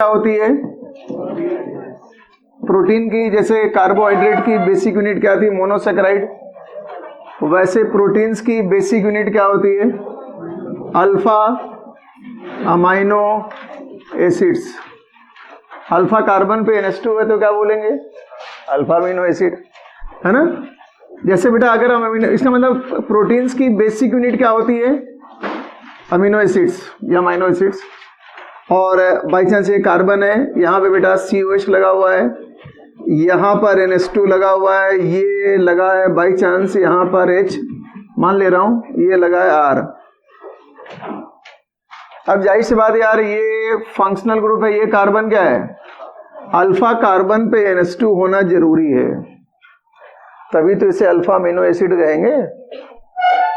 होती है? प्रोटीन की जैसे कार्बोहाइड्रेट की बेसिक यूनिट क्या थी? मोनोसेकेराइड। वैसे प्रोटीन्स की बेसिक यूनिट क्या होती है? Alpha amino acids. Alpha carbon पे NH2 है तो क्या बोलेंगे? अल्फा अमीनो एसिड, है ना? जैसे बेटा अगर हम अमीनो, इसका मतलब प्रोटीन्स की बेसिक यूनिट क्या होती है? अमीनो एसिड्स या अमाइनो एसिड्स। और बाई चांस ये कार्बन है, यहाँ पे बेटा COH लगा हुआ है, यहाँ पर NH2 लगा हुआ है, ये लगा है बाई चांस यहाँ पर H मान ले रहा हूं, ये लगा है R। अब जाहिर सी बात यार, ये फंक्शनल ग्रुप है, ये कार्बन क्या है? अल्फा कार्बन पे NH2 होना जरूरी है, तभी तो इसे अल्फा अमीनो एसिड कहेंगे।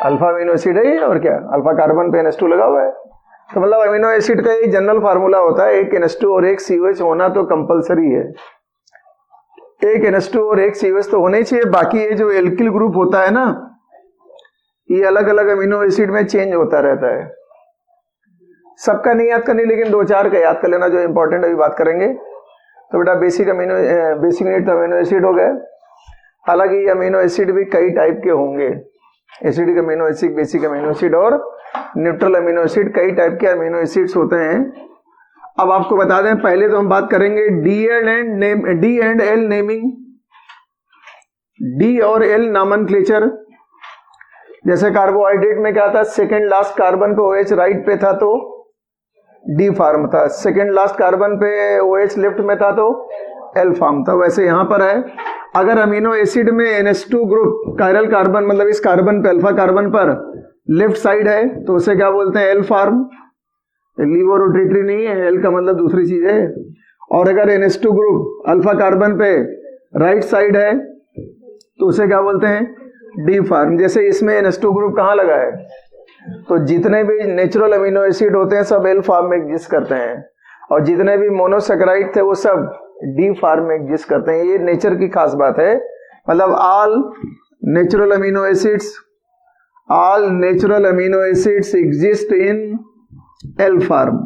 अल्फा अमीनो एसिड है ये, और क्या? अल्फा कार्बन पे NH2 लगा हुआ है, तो मतलब अमीनो एसिड का एक जनरल फार्मूला होता है, एक NH2 और एक COH होना तो कंपलसरी है। एक NH2 और एक COH तो होने ही चाहिए। बाकी ये जो एल्किल ग्रुप होता है ना, ये अलग अलग अमीनो एसिड में चेंज होता रहता है। सबका नहीं याद करनी, लेकिन 2-4 का याद कर लेना जो इंपॉर्टेंट अभी बात करेंगे। तो बेटा बेसिक यूनिट तो अमीनो एसिड हो गए। हालांकि ये अमीनो एसिड भी कई टाइप के होंगे, acidic amino acid, basic amino acid और न्यूट्रल अमीनो एसिड, कई टाइप के अमीनो एसिड्स होते हैं। अब आपको बता दें, पहले तो हम बात करेंगे D and L naming, D और एल नामनक्लेचर। जैसे कार्बोहाइड्रेट में क्या था? सेकेंड लास्ट कार्बन पे OH राइट पे था तो डी फार्म था, सेकेंड लास्ट कार्बन पे OH लेफ्ट में था तो एल फार्म था। वैसे यहां पर है, अगर अमीनो एसिड में NH2 ग्रुप कायरल कार्बन, मतलब इस कार्बन पे, अल्फा कार्बन पर लेफ्ट साइड है तो उसे क्या बोलते हैं? L farm. लीवो रोटेटरी नहीं है, एल का मतलब दूसरी चीज है। और अगर NH2 ग्रुप अल्फा कार्बन पे राइट साइड है तो उसे क्या बोलते हैं? D form. जैसे इसमें NH2 ग्रुप कहाँ लगा है, तो जितने भी नेचुरल अमीनो एसिड होते हैं सब एल फार्म में एग्जिस्ट करते हैं, और जितने भी मोनोसेकेराइड थे वो सब डी फार्म में एग्जिस्ट करते हैं। ये नेचर की खास बात है, मतलब all natural amino acids exist in L form.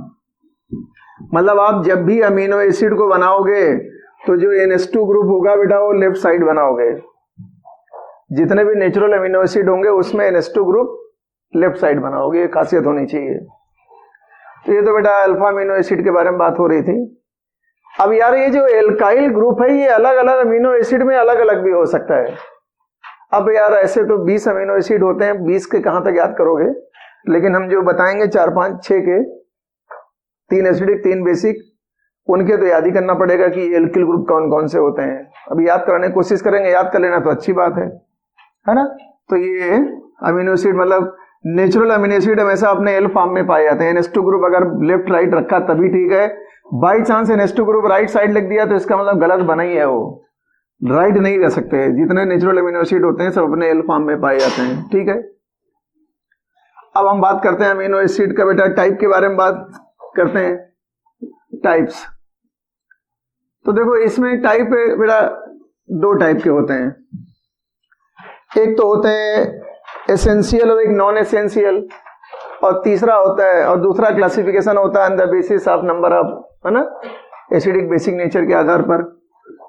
मतलब आप जब भी अमीनो एसिड को बनाओगे तो जो NH2 ग्रुप होगा बेटा वो लेफ्ट साइड बनाओगे। जितने भी नेचुरल अमीनो एसिड होंगे उसमें NH2 ग्रुप लेफ्ट साइड बनाओगे, ये खासियत होनी चाहिए। तो ये तो बेटा अल्फा अमीनो एसिड के बारे में बात हो रही थी। अब यार ये जो एल्काइल ग्रुप है ये अलग अलग अमीनो एसिड में अलग अलग भी हो सकता है। अब यार ऐसे तो 20 अमीनो एसिड होते हैं, 20 के कहां तक याद करोगे, लेकिन हम जो बताएंगे 4, 5, 6 के, 3 एसिडिक 3 बेसिक, उनके तो याद ही करना पड़ेगा कि एल्किल ग्रुप कौन कौन से होते हैं। अभी याद कराने की कोशिश करेंगे, याद कर लेना तो अच्छी बात है ना। तो ये अमीनो एसिड मतलब नेचुरल अमीनो एसिड हमेशा अपने एल फॉर्म में पाए जाते हैं। NH2 ग्रुप अगर लेफ्ट राइट रखा तभी ठीक है, by chance NH2 group right side लिख दिया तो इसका मतलब गलत बना ही है, वो राइट नहीं रह सकते। जितने नेचुरल अमीनो एसिड होते हैं सब अपने एल फॉर्म में पाए जाते हैं, ठीक है। अब हम बात करते हैं अमीनो एसिड का बेटा टाइप के बारे में बात करते हैं, टाइप्स। तो देखो इसमें टाइप बेटा 2 टाइप के होते हैं, एक तो होते हैं एसेंशियल और एक नॉन एसेंशियल, और तीसरा होता है, और दूसरा क्लासिफिकेशन होता है on the basis of number of, है ना, एसिडिक बेसिक नेचर के आधार पर।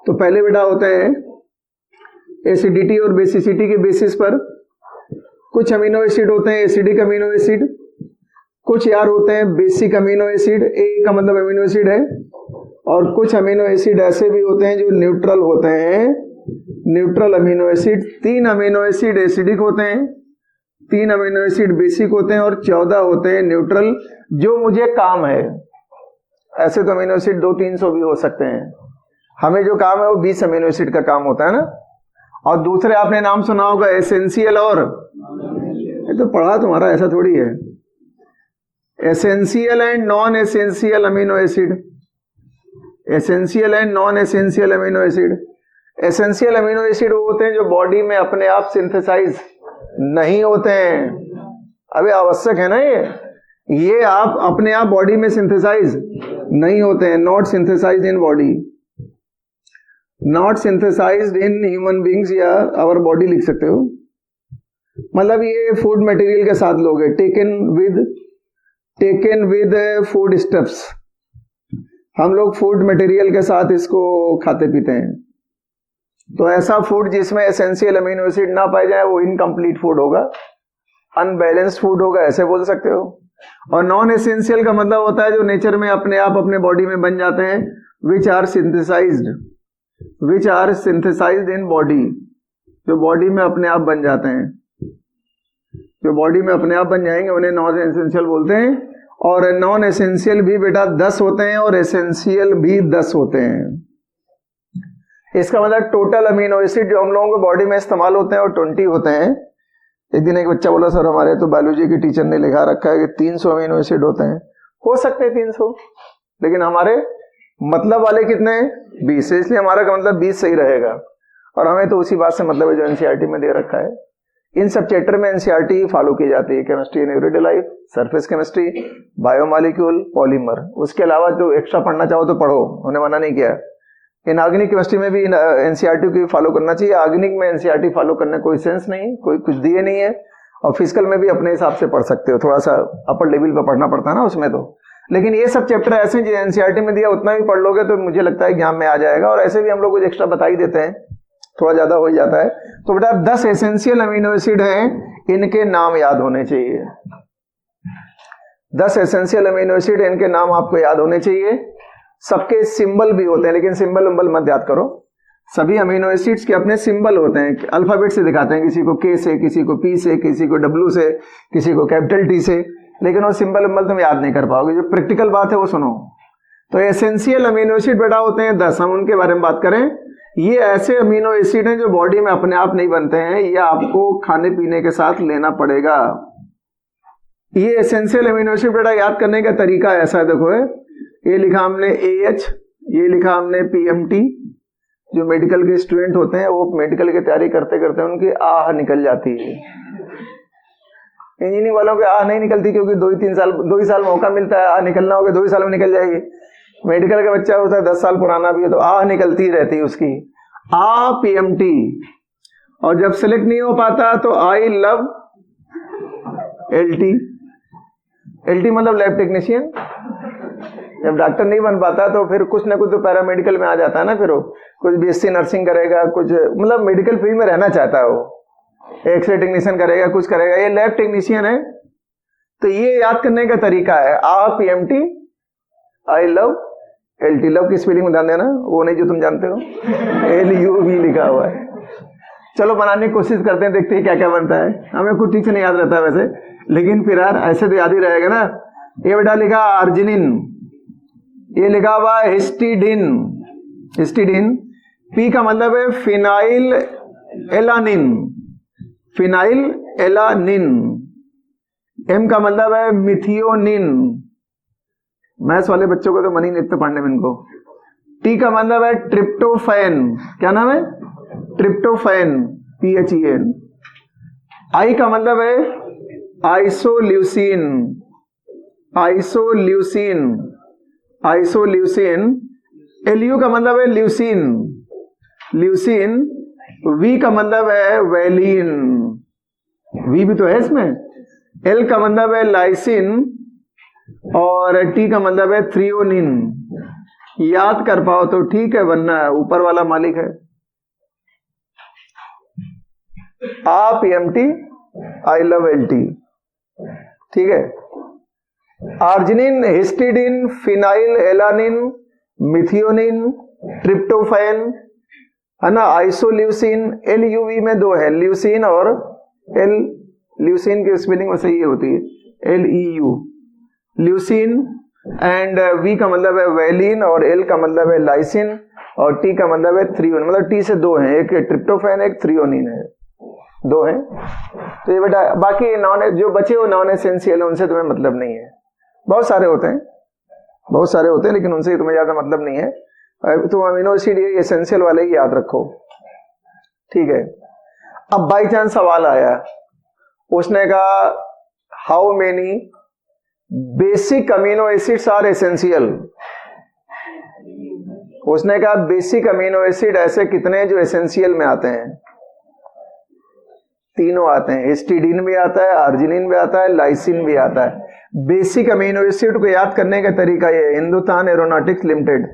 तो पहले बेटा होते हैं एसिडिटी और बेसिसिटी के बेसिस पर। कुछ अमीनो एसिड होते हैं एसिडिक अमीनो एसिड, कुछ यार होते हैं बेसिक अमीनो एसिड, ए का मतलब अमीनो एसिड है, और कुछ अमीनो एसिड ऐसे भी होते हैं जो न्यूट्रल होते हैं, neutral amino acid. 3 amino acid acidic होते हैं, 3 अमीनो एसिड बेसिक होते हैं, और 14 होते हैं न्यूट्रल, जो मुझे काम है। ऐसे तो अमीनो एसिड 200-300 भी हो सकते हैं, हमें जो काम है वो 20 अमीनो एसिड का काम होता है ना। और दूसरे आपने नाम सुना होगा एसेंशियल और, ये तो पढ़ा तुम्हारा, ऐसा थोड़ी है। Essential and non essential amino acid, essential and non essential amino acid. Essential amino acid वो होते हैं जो बॉडी में अपने आप सिंथेसाइज नहीं होते हैं। अबे आवश्यक है ना ये आप अपने आप बॉडी में सिंथेसाइज नहीं होते हैं, not synthesized in body, not synthesized in human beings, या आवर बॉडी लिख सकते हो। मतलब ये फूड मटेरियल के साथ लोग है, टेकन विद फूड स्टफ्स, हम लोग फूड मटेरियल के साथ इसको खाते पीते हैं। तो ऐसा फूड जिसमें एसेंशियल अमीनो एसिड ना पाए जाए वो इनकम्प्लीट फूड होगा, अनबैलेंस्ड फूड होगा, ऐसे बोल सकते हो। और नॉन एसेंशियल का मतलब होता है जो नेचर में अपने आप अपने बॉडी में बन जाते हैं, which are synthesized in body, जो बॉडी में अपने आप बन जाते हैं, जो बॉडी में अपने आप बन जाएंगे उन्हें नॉन एसेंशियल बोलते हैं। और नॉन एसेंशियल भी बेटा 10 होते हैं और एसेंशियल भी 10 होते हैं। इसका मतलब टोटल अमीनो एसिड जो हम लोगों को बॉडी में इस्तेमाल होते हैं वो 20 होते हैं। एक दिन एक बच्चा बोला सर हमारे तो बायोलॉजी की टीचर ने लिखा रखा है कि 300 अमीनो एसिड होते हैं। हो सकते हैं 300, लेकिन हमारे मतलब वाले कितने हैं? 20, इसलिए हमारा का मतलब 20 सही रहेगा। और हमें तो उसी बात से मतलब है जो एनसीईआरटी में दे रखा है। इन सब चैप्टर में एनसीईआरटी फॉलो की जाती है, chemistry in everyday life, surface chemistry, biomolecule, polymer. उसके अलावा जो एक्स्ट्रा पढ़ना चाहो तो पढ़ो, उन्हें मना नहीं किया। इनऑर्गेनिक केमिस्ट्री में भी एनसीईआरटी की फॉलो करना चाहिए। ऑर्गेनिक में एनसीईआरटी फॉलो करने कोई सेंस नहीं, कोई कुछ दिए नहीं है। और फिजिकल में भी अपने हिसाब से पढ़ सकते हो, थोड़ा सा अपर लेवल पर पढ़ना पड़ता है ना उसमें तो। लेकिन ये सब चैप्टर ऐसे जो एनसीईआरटी में दिया उतना भी पढ़ लोगे तो मुझे लगता है ज्ञान में आ जाएगा। और ऐसे भी हम लोग कुछ एक्स्ट्रा बता ही देते हैं, थोड़ा ज्यादा हो ही जाता है। तो बेटा 10 एसेंशियल अमीनो एसिड हैं, इनके नाम याद होने चाहिए। 10 एसेंशियल अमीनो एसिड, इनके नाम आपको याद होने चाहिए। सबके सिंबल भी होते हैं, लेकिन सिंबल उम्बल मत याद करो। सभी अमीनो एसिड्स के अपने सिंबल होते हैं, अल्फाबेट से दिखाते हैं, किसी को के से, किसी को पी से, किसी को डब्ल्यू से, किसी को कैपिटल टी से। लेकिन वो सिंबल उम्बल तुम याद नहीं कर पाओगे। जो प्रैक्टिकल बात है वो सुनो। तो एसेंशियल अमीनो एसिड बेटा होते हैं 10, हम उनके बारे में बात करें। ये ऐसे अमीनो एसिड हैं जो बॉडी में अपने आप नहीं बनते हैं, ये आपको खाने पीने के साथ लेना पड़ेगा। ये एसेंशियल अमीनो एसिड बेटा याद करने का तरीका ऐसा है, देखो ये लिखा हमने AH, ये लिखा हमने PMT। जो मेडिकल के स्टूडेंट होते हैं वो मेडिकल की तैयारी करते करते उनकी आह निकल जाती है। इंजीनियरिंग वालों की आह नहीं निकलती क्योंकि 2 ही साल मौका मिलता है। आह निकलना होगा 2 ही साल में निकल जाएगी। मेडिकल का बच्चा होता है 10 साल पुराना भी है तो आह निकलती रहती है उसकी, PMT। और जब सिलेक्ट नहीं हो पाता तो आई लव LT। LT मतलब लैब टेक्नीशियन। जब डॉक्टर नहीं बन पाता तो फिर कुछ ना कुछ तो पैरामेडिकल में आ जाता है ना। फिर वो कुछ BSc नर्सिंग करेगा, कुछ मतलब मेडिकल फील्ड में रहना चाहता है वो, एक्सरे टेक्नीशियन करेगा, कुछ करेगा। ये लैब टेक्नीशियन है। तो ये याद करने का तरीका है, PMT, I love LT। Love की स्पेलिंग में ध्यान देना, वो नहीं जो तुम जानते हो, LUV लिखा हुआ है। चलो बनाने की कोशिश करते हैं, देखते हैं क्या क्या बनता है। हमें कुछ ठीक से नहीं याद रहता है वैसे, लेकिन फिर यार ऐसे तो याद ही रहेगा ना। ये बेटा लिखा आर्जिनिन, ये लिखा हुआ हिस्टिडिन। हिस्टिडिन। P का मतलब है phenyl alanine, phenyl alanine. M का मतलब है मिथियोनिन। मैथ्स वाले बच्चों को तो मन ही नहीं लगता पढ़ने में इनको। T का मतलब है ट्रिप्टोफैन। क्या नाम है? Tryptophan, PHEN। I का मतलब है आइसोल्यूसिन, आइसोल्यूसिन, आइसोल्यूसिन। LU का मतलब है ल्यूसिन, ल्यूसिन। V का मतलब है वैलिन, V भी तो है इसमें। L का मतलब है लाइसिन और T का मतलब है थ्रियोनिन। याद कर पाओ तो ठीक है, वरना ऊपर वाला मालिक है। PMT, I love LT। ठीक है। Arginine, histidine, phenyl alanine, methionine, tryptophan, है ना, आइसोल्यूसिन। LUV में 2 है, ल्यूसिन और L। ल्यूसिन की स्पेलिंग वैसे ही होती है, LEU, ल्यूसिन। एंड V का मतलब है वैलिन और L का मतलब है लाइसिन और T का मतलब है थ्रियोनिन। मतलब T से 2 हैं, एक ट्रिप्टोफैन एक थ्रियोनिन है, 2 हैं। तो ये बेटा बाकी जो बचे वो नॉन एसेंशियल है, उनसे तुम्हें मतलब नहीं है। बहुत सारे होते हैं, बहुत सारे होते हैं, लेकिन उनसे तुम्हें ज्यादा मतलब नहीं है। तो अमीनो एसिड ये एसेंशियल वाले ही याद रखो, ठीक है। अब बाई चांस सवाल आया, उसने कहा how many basic amino acids are essential. उसने कहा बेसिक अमीनो एसिड ऐसे कितने जो एसेंशियल में आते हैं? 3 आते हैं। हिस्टिडीन भी आता है, आर्जिनिन भी आता है, लाइसिन भी आता है। बेसिक अमीनो एसिड को याद करने का तरीका ये, Hindustan aeronautics limited,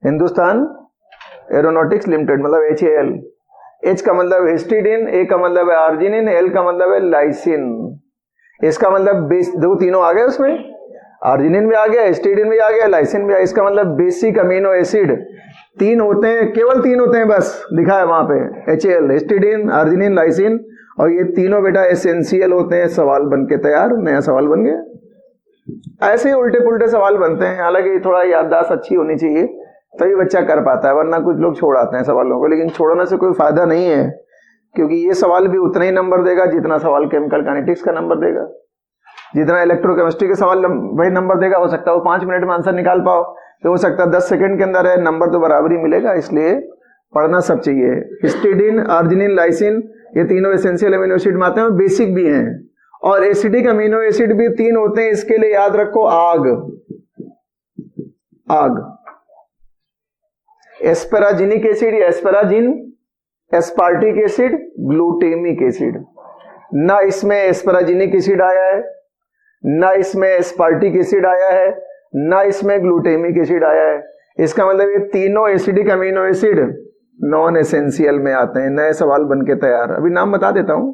Hindustan aeronautics limited मतलब HAL। H का मतलब हिस्टिडीन, A का मतलब है आर्जिनिन, L का मतलब है लाइसिन। इसका मतलब दो तीनों आ गए उसमें, आर्जिनिन भी आ गया, हिस्टिडीन भी आ गया, लाइसिन भी आ गया। इसका मतलब बेसिक अमीनो एसिड 3 होते हैं, केवल 3 होते हैं बस, लिखा है वहां पे HAL, हिस्टिडीन, आर्जिनिन, लाइसिन, और ये तीनों बेटा एसेंशियल होते हैं। सवाल बन के तैयार, नया सवाल बन गया। ऐसे ही उल्टे पुल्टे सवाल बनते हैं, हालांकि थोड़ा याददाश्त अच्छी होनी चाहिए तभी बच्चा कर पाता है, वरना कुछ लोग छोड़ आते हैं सवालों को। लेकिन छोड़ने से कोई फायदा नहीं है, क्योंकि ये सवाल भी उतना ही नंबर देगा जितना सवाल केमिकल काइनेटिक्स का नंबर देगा, जितना इलेक्ट्रोकेमिस्ट्री के सवाल वही नंबर देगा। हो सकता है वो 5 मिनट में आंसर निकाल पाओ, तो हो सकता है 10 सेकंड के अंदर है, नंबर तो बराबर ही मिलेगा। इसलिए पढ़ना सब चाहिए। हिस्टिडीन, आर्जिनिन, लाइसिन, ये तीनों एसेंशियल अमीनो एसिड में आते हैं और बेसिक भी हैं। और एसिडिक अमीनो एसिड भी 3 होते हैं, इसके लिए याद रखो आग, आग, एस्पेराजिनिक एसिड या एस्पेराजिन, एस्पार्टिक एसिड, ग्लूटेमिक एसिड। ना इसमें एस्पेराजिनिक एसिड आया है, ना इसमें एस्पार्टिक एसिड आया है, ना इसमें ग्लूटेमिक एसिड आया है। इसका मतलब ये तीनों acidic amino acid non essential में आते हैं। नए सवाल बन के तैयार, अभी नाम बता देता हूं।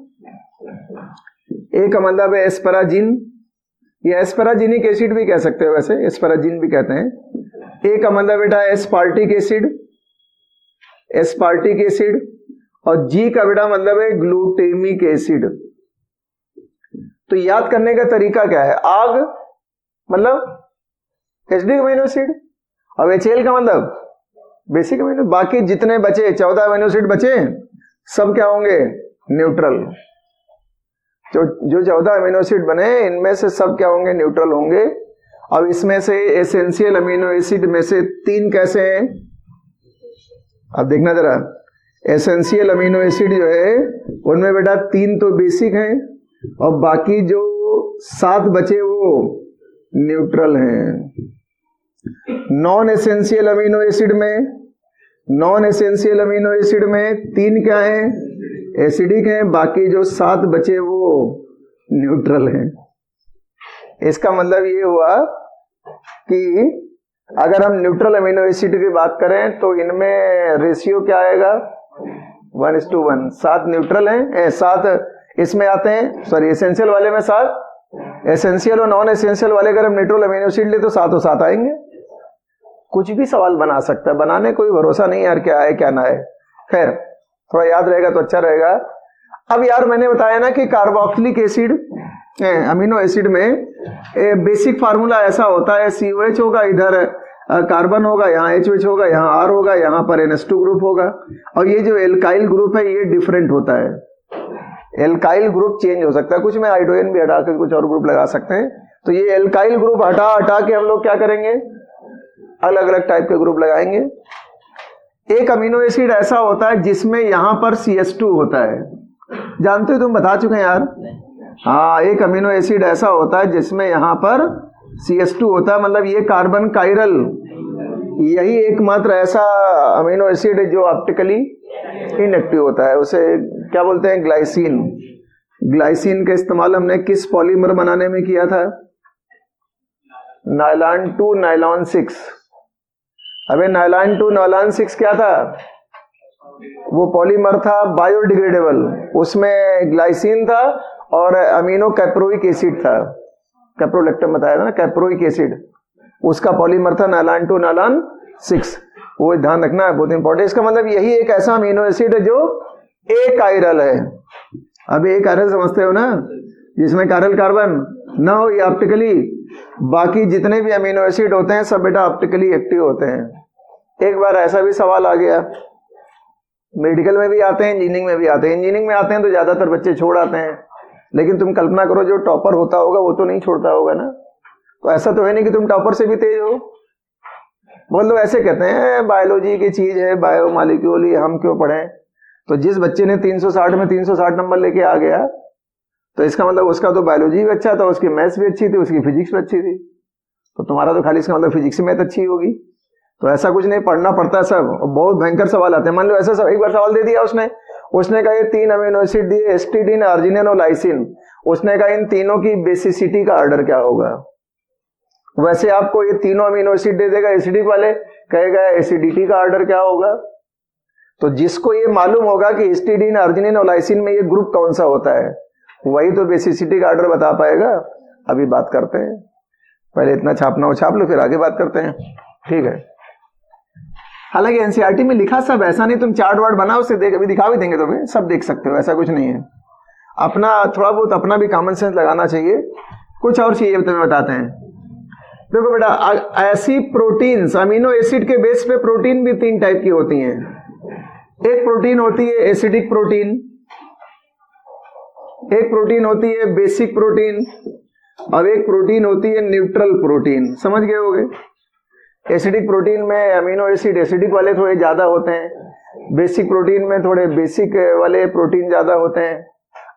एक का मतलब है एस्पेराजिन, या एस्पेराजिनिक एसिड भी कह सकते हो, वैसे एस्पेराजिन भी कहते हैं। एक का मतलब बेटा एस्पार्टिक एसिड, एस्पार्टिक एसिड, और जी का बेटा मतलब है ग्लूटेमिक एसिड। तो याद करने का तरीका क्या है? आग मतलब एसिडिक अमीनो एसिड, और HAL का मतलब बेसिक अमीनो। बाकी जितने बचे 14 अमीनो एसिड बचे सब क्या होंगे? न्यूट्रल। जो 14 अमीनो एसिड बने इनमें से सब क्या होंगे? न्यूट्रल होंगे। अब इसमें से एसेंशियल अमीनो एसिड में से 3 कैसे हैं? अब देखना जरा, एसेंशियल अमीनो एसिड जो है उनमें बेटा 3 तो बेसिक हैं और बाकी जो 7 बचे वो न्यूट्रल हैं। नॉन एसेंशियल अमीनो एसिड में, नॉन एसेंशियल अमीनो एसिड में 3 क्या हैं? एसिडिक हैं, बाकी जो 7 बचे वो न्यूट्रल हैं। इसका मतलब ये हुआ कि अगर हम न्यूट्रल अमीनो एसिड की बात करें तो इनमें रेशियो क्या आएगा? 1:1। 7 न्यूट्रल हैं, 7 इसमें आते हैं, सॉरी एसेंशियल वाले में 7, एसेंशियल और नॉन एसेंशियल वाले अगर हम न्यूट्रल अमीनो एसिड ले तो 7 और 7 आएंगे। कुछ भी सवाल बना सकता है, बनाने कोई भरोसा नहीं यार, क्या है क्या ना है। खैर थोड़ा याद रहेगा तो अच्छा रहेगा। अब यार मैंने बताया ना कि कार्बोक्सिलिक एसिड अमीनो एसिड में बेसिक फार्मूला ऐसा होता है, COH होगा, इधर कार्बन होगा, यहाँ HOH होगा, यहाँ R होगा, यहाँ पर NH2 ग्रुप होगा। और ये जो एल्काइल ग्रुप है ये डिफरेंट होता है। एल्काइल ग्रुप चेंज हो सकता है, कुछ में हाइड्रोजन भी हटा कर कुछ और ग्रुप लगा सकते हैं। तो ये एल्काइल ग्रुप हटा के हम लोग क्या करेंगे? अलग अलग टाइप के ग्रुप लगाएंगे। एक अमीनो एसिड ऐसा होता है जिसमें यहां पर CH2 होता है, जानते हो तुम, बता चुके हैं यार। हाँ, एक अमीनो एसिड ऐसा होता है जिसमें यहां पर CH2 होता है, मतलब ये कार्बन काइरल, यही एकमात्र ऐसा अमीनो एसिड है जो ऑप्टिकली इनएक्टिव होता है। उसे क्या बोलते हैं? ग्लाइसिन। ग्लाइसिन का इस्तेमाल हमने किस पॉलीमर बनाने में किया था? Nylon 2 nylon 6। अबे नायलॉन 2 नायलॉन 6 क्या था? वो पॉलीमर था बायोडिग्रेडेबल, उसमें ग्लाइसिन था और अमीनो कैप्रोइक एसिड था। कैप्रोलेक्टम बताया था ना, कैप्रोइक एसिड, उसका पॉलीमर था नायलॉन 2 नायलॉन 6। वो ध्यान रखना है, बहुत इंपॉर्टेंट। इसका मतलब यही एक ऐसा अमीनो एसिड है जो अकायरल है। अब अकायरल समझते हो ना, जिसमें कायरल कार्बन ना हो, ये ऑप्टिकली, बाकी जितने भी अमीनो एसिड होते हैं सब बेटा ऑप्टिकली एक्टिव होते हैं। एक बार ऐसा भी सवाल आ गया, मेडिकल में भी आते हैं, इंजीनियरिंग में भी आते हैं। इंजीनियरिंग में आते हैं तो ज्यादातर बच्चे छोड़ आते हैं, लेकिन तुम कल्पना करो जो टॉपर होता होगा वो तो नहीं छोड़ता होगा ना। तो ऐसा तो है नहीं कि तुम टॉपर से भी तेज हो। बहुत लोग ऐसे कहते हैं बायोलॉजी की चीज है, बायो मॉलिक्यूल, ये हम क्यों पढ़ें। तो जिस बच्चे ने 360 में 360 नंबर लेके आ गया तो इसका मतलब उसका तो बायोलॉजी भी अच्छा था, उसकी मैथ्स भी अच्छी थी, उसकी फिजिक्स भी अच्छी थी। तो तुम्हारा तो खाली इसका मतलब फिजिक्स मैथ अच्छी होगी। तो ऐसा कुछ नहीं, पढ़ना पड़ता है सब। बहुत भयंकर सवाल आते हैं। मान लो ऐसा सब एक बार सवाल दे दिया उसने कहा ये 3 अमीनो एसिड दिए, हिस्टिडीन, आर्जिनिन और लाइसिन। उसने कहा इन तीनों की बेसिसिटी का ऑर्डर क्या होगा। वैसे आपको ये तीनों अमीनो एसिड दे देगा एसिडिक वाले, कहेगा एसिडिटी का ऑर्डर क्या होगा। तो जिसको ये मालूम होगा कि हिस्टीडीन, अर्जिनिन और लाइसिन में ये ग्रुप कौन सा होता है, वही तो बेसिसिटी का ऑर्डर बता पाएगा। अभी बात करते हैं, पहले इतना छापना हो छाप लो, फिर आगे बात करते हैं, ठीक है। हालांकि एनसीईआरटी में लिखा सब, ऐसा नहीं तुम चार्ट वार्ट बनाओ उसे देख, अभी दिखा भी देंगे तुम्हें, सब देख सकते हो, ऐसा कुछ नहीं है। अपना थोड़ा बहुत अपना भी कॉमन सेंस लगाना चाहिए। कुछ और चीजें तुम्हें बताते हैं। देखो बेटा, ऐसी प्रोटीन्स, अमीनो एसिड के बेस पे प्रोटीन भी 3 टाइप की होती हैं। एक प्रोटीन होती है एसिडिक प्रोटीन, एक प्रोटीन होती है बेसिक प्रोटीन, और एक प्रोटीन होती है न्यूट्रल प्रोटीन। समझ गए होगे। एसिडिक प्रोटीन में अमीनो एसिड एसिडिक वाले थोड़े ज्यादा होते हैं, बेसिक प्रोटीन में थोड़े बेसिक वाले प्रोटीन ज्यादा होते हैं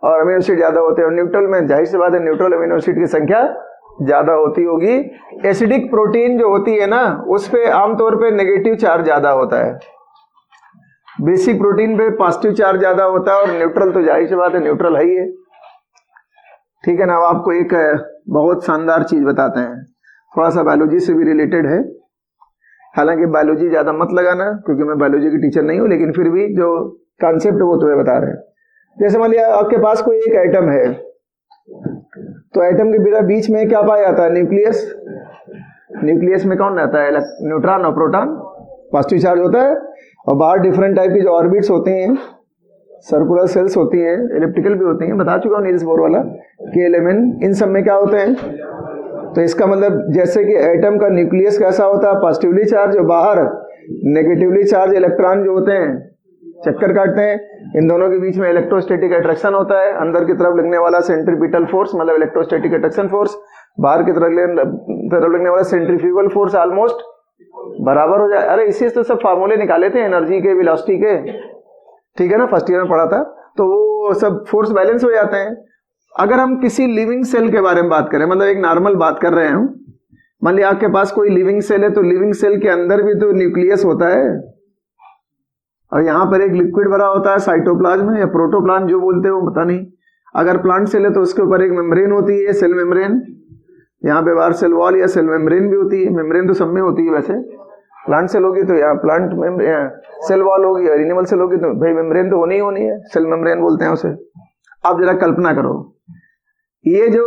और अमीनो एसिड ज्यादा होते हैं, और न्यूट्रल में जाहिर सी बात है न्यूट्रल अमीनो एसिड की संख्या ज्यादा होती होगी। एसिडिक प्रोटीन जो होती है ना, उस पे आमतौर पे नेगेटिव चार्ज ज्यादा होता है, बेसिक प्रोटीन पे पॉजिटिव चार्ज ज्यादा होता है, और न्यूट्रल तो जाहिर सी बात है न्यूट्रल है ही है, ठीक है ना। अब आपको एक बहुत शानदार चीज बताते हैं, थोड़ा सा बायोलॉजी से भी रिलेटेड है। हालांकि बायोलॉजी ज्यादा मत लगाना क्योंकि मैं बायोलॉजी की टीचर नहीं हूं, लेकिन फिर भी जो कॉन्सेप्ट है वो तुम्हें बता रहे हैं। जैसे मान लिया आपके पास कोई एक एटम है, तो एटम के बीच में क्या पाया जाता है, न्यूक्लियस। न्यूक्लियस में कौन रहता है, न्यूट्रॉन और प्रोटॉन, पॉजिटिव चार्ज होता है, और बाहर डिफरेंट टाइप की जो ऑर्बिट्स होती हैं, सर्कुलर सेल्स होती है, एलिप्टिकल भी होती हैं, बता चुका हूं नील्स बोर वाला, KLMN, इन सब में क्या होते हैं। तो इसका मतलब जैसे कि एटम का न्यूक्लियस कैसा होता है, पॉजिटिवली चार्ज, और बाहर नेगेटिवली चार्ज इलेक्ट्रॉन जो होते हैं चक्कर काटते हैं, इन दोनों के बीच में इलेक्ट्रोस्टैटिक अट्रैक्शन होता है। अंदर की तरफ लगने वाला सेंट्रीपिटल फोर्स मतलब इलेक्ट्रोस्टैटिक अट्रैक्शन फोर्स, बाहर की तरफ लगने वाला सेंट्रीफ्यूगल फोर्स ऑलमोस्ट बराबर हो जाए। अरे इसी से तो सब फार्मूले निकाले थे एनर्जी के, वेलोसिटी के, ठीक है ना, फर्स्ट ईयर में पढ़ा था। तो वो सब फोर्स बैलेंस हो जाते हैं। अगर हम किसी लिविंग सेल के बारे में बात करें, मतलब एक नॉर्मल बात कर रहे हैं, मान लिया आपके पास कोई लिविंग सेल है, तो लिविंग सेल के अंदर भी तो न्यूक्लियस होता है, और यहां पर एक लिक्विड भरा होता है साइटोप्लाज्म या प्रोटोप्लाज्म जो बोलते हैं वो पता नहीं। अगर प्लांट सेल है तो उसके ऊपर एक मेम्ब्रेन होती है, सेल मेम्ब्रेन, यहाँ पे बाहर सेल वॉल या सेल मेम्ब्रेन भी होती है। मेम्ब्रेन तो सब में होती है, वैसे प्लांट सेल होगी तो यहाँ प्लांट सेल वॉल होगी, और एनिमल सेल होगी तो भाई मेम्ब्रेन तो होनी ही होनी है, सेल मेम्ब्रेन बोलते हैं उसे। आप जरा कल्पना करो, ये जो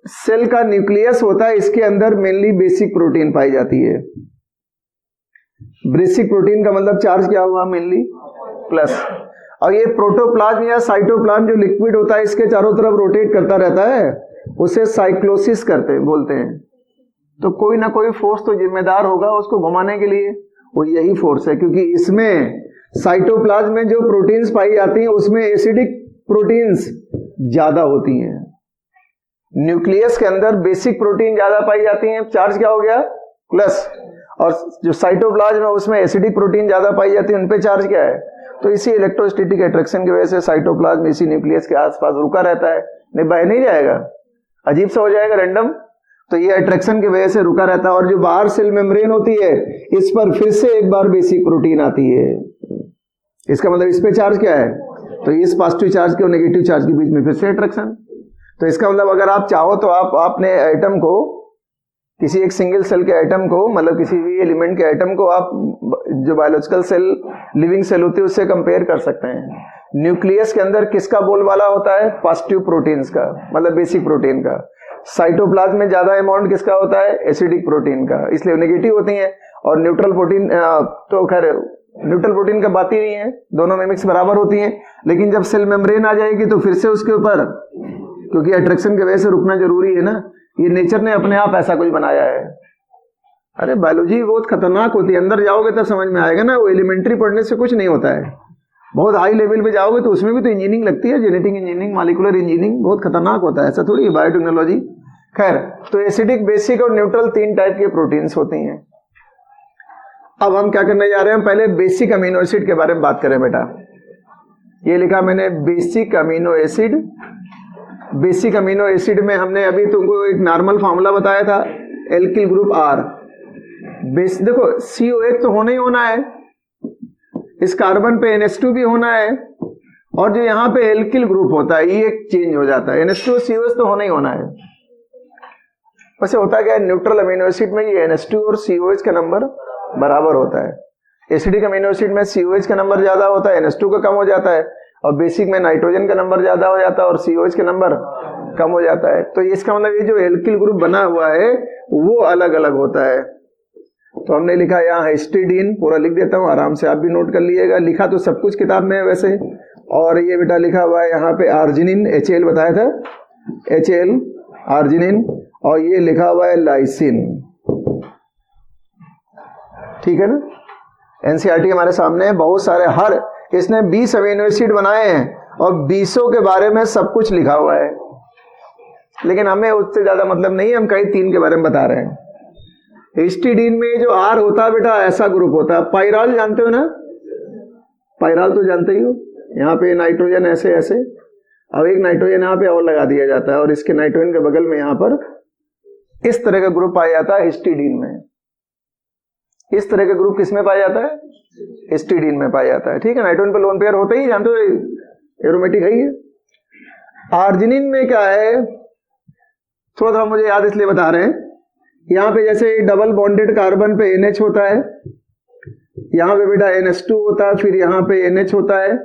सेल का न्यूक्लियस होता है, इसके अंदर मेनली बेसिक प्रोटीन पाई जाती है। बेसिक प्रोटीन का मतलब चार्ज क्या हुआ, मेनली प्लस। और ये प्रोटोप्लाज्म या साइटोप्लाज्म जो लिक्विड होता है, इसके चारों तरफ रोटेट करता रहता है, उसे साइक्लोसिस बोलते हैं। तो कोई ना कोई फोर्स तो जिम्मेदार होगा उसको घुमाने के लिए, वो यही फोर्स है, क्योंकि इसमें साइटोप्लाज्म में जो प्रोटीन्स पाई जाती हैं उसमें एसिडिक प्रोटीन्स ज्यादा होती हैं। न्यूक्लियस के अंदर बेसिक प्रोटीन ज्यादा पाई जाती हैं, चार्ज क्या हो गया, प्लस। और जो साइटोप्लाज्म है उसमें एसिडिक प्रोटीन ज्यादा पाई जाती है, उनपे चार्ज क्या है। तो इसी इलेक्ट्रोस्टैटिक अट्रैक्शन की वजह से साइटोप्लाज्म इसी न्यूक्लियस के आसपास रुका रहता है, नहीं बह नहीं जाएगा, अजीब सा हो जाएगा रैंडम। तो ये अट्रैक्शन की वजह से रुका रहता है। और जो बाहर सेल मेम्ब्रेन होती है, इस पर फिर से एक बार बेसिक प्रोटीन आती है। इसका मतलब इस पे चार्ज क्या है, तो इस पॉजिटिव चार्ज के और नेगेटिव चार्ज के बीच में फिर से अट्रैक्शन। तो इसका मतलब अगर आप चाहो तो आपने एटम को, किसी एक सिंगल सेल के एटम को, मतलब किसी भी एलिमेंट के एटम को आप जो बायोलॉजिकल सेल, लिविंग सेल होती है उससे कंपेयर कर सकते हैं। न्यूक्लियस के अंदर किसका बोलबाला होता है, पॉजिटिव प्रोटीन्स का, मतलब बेसिक प्रोटीन का। साइटोप्लाज्म में ज्यादा अमाउंट किसका होता है, एसिडिक प्रोटीन का, इसलिए नेगेटिव होती है। और न्यूट्रल प्रोटीन तो खैर न्यूट्रल प्रोटीन का बात ही नहीं है, दोनों में मिक्स बराबर होती है। लेकिन जब सेल मेम्ब्रेन आ जाएगी तो फिर से उसके ऊपर, क्योंकि अट्रैक्शन की वजह से रुकना जरूरी है ना, ये नेचर ने अपने आप ऐसा कुछ बनाया है। अरे बायोलॉजी बहुत खतरनाक होती है, अंदर जाओगे तब समझ में आएगा ना। वो एलिमेंट्री पढ़ने से कुछ नहीं होता है, बहुत हाई लेवल पे जाओगे तो उसमें भी तो इंजीनियरिंग लगती है, जेनेटिक इंजीनियरिंग, मॉलिक्यूलर इंजीनियरिंग, बहुत खतरनाक होता है, ऐसा थोड़ी है बायोटेक्नोलॉजी। खैर, तो एसिडिक, बेसिक और न्यूट्रल 3 टाइप के प्रोटीन्स होती हैं। अब हम क्या करने जा रहे हैं, पहले बेसिक अमीनो एसिड के बारे में बात करें बेटा। ये लिखा मैंने basic amino acid. Basic amino acid में हमने अभी तुमको एक नॉर्मल फार्मूला बताया था, एल्किल ग्रुप R। देखो CO1 तो होना ही होना है, इस कार्बन पे NH2 भी होना है, और जो यहाँ पे एल्किल ग्रुप होता है ये चेंज हो जाता है। NH2 COH तो होना ही होना है। वैसे होता क्या है, न्यूट्रल अमीनो एसिड में ये NH2 और COH का नंबर बराबर होता है। एसिडिक अमीनो एसिड में COH का नंबर ज्यादा होता है, NH2 का कम हो जाता है, और बेसिक में नाइट्रोजन का नंबर ज्यादा हो जाता है और COH का नंबर कम हो जाता है। तो इसका मतलब ये जो एल्किल ग्रुप बना हुआ है वो अलग अलग होता है। तो हमने लिखा यहाँ हिस्टिडीन, पूरा लिख देता हूँ, आराम से आप भी नोट कर लीजिएगा। लिखा तो सब कुछ किताब में है वैसे। और ये बेटा लिखा हुआ है यहाँ पे आर्जिनिन, HL बताया था, HL आर्जिनिन, और ये लिखा हुआ है लाइसिन। ठीक है ना। एनसीईआरटी हमारे सामने है, बहुत सारे, हर इसने 20 अमीनो एसिड बनाए हैं और 20 के बारे में सब कुछ लिखा हुआ है, लेकिन हमें उससे ज्यादा मतलब नहीं है, हम कई 3 के बारे में बता रहे हैं। हिस्टिडीन में जो R होता है बेटा ऐसा ग्रुप होता है। पायराल जानते हो ना, पायराल तो जानते ही हो। यहाँ पे नाइट्रोजन ऐसे ऐसे, अब एक नाइट्रोजन यहाँ पे और लगा दिया जाता है और इसके नाइट्रोजन के बगल में यहाँ पर इस तरह का ग्रुप पाया जाता है हिस्टिडीन में। इस तरह का ग्रुप किस में पाया जाता है? हिस्टिडीन में पाया जाता है। ठीक है, नाइट्रोजन पे लोन पेयर होते ही, जानते हो, एरोमेटिक है ही है। आर्जिनिन में क्या है, थोड़ा थोड़ा मुझे याद इसलिए बता रहे हैं। यहाँ पे जैसे डबल बॉन्डेड कार्बन पे NH होता है, यहाँ पे बेटा NH2 होता है, फिर यहाँ पे NH होता है,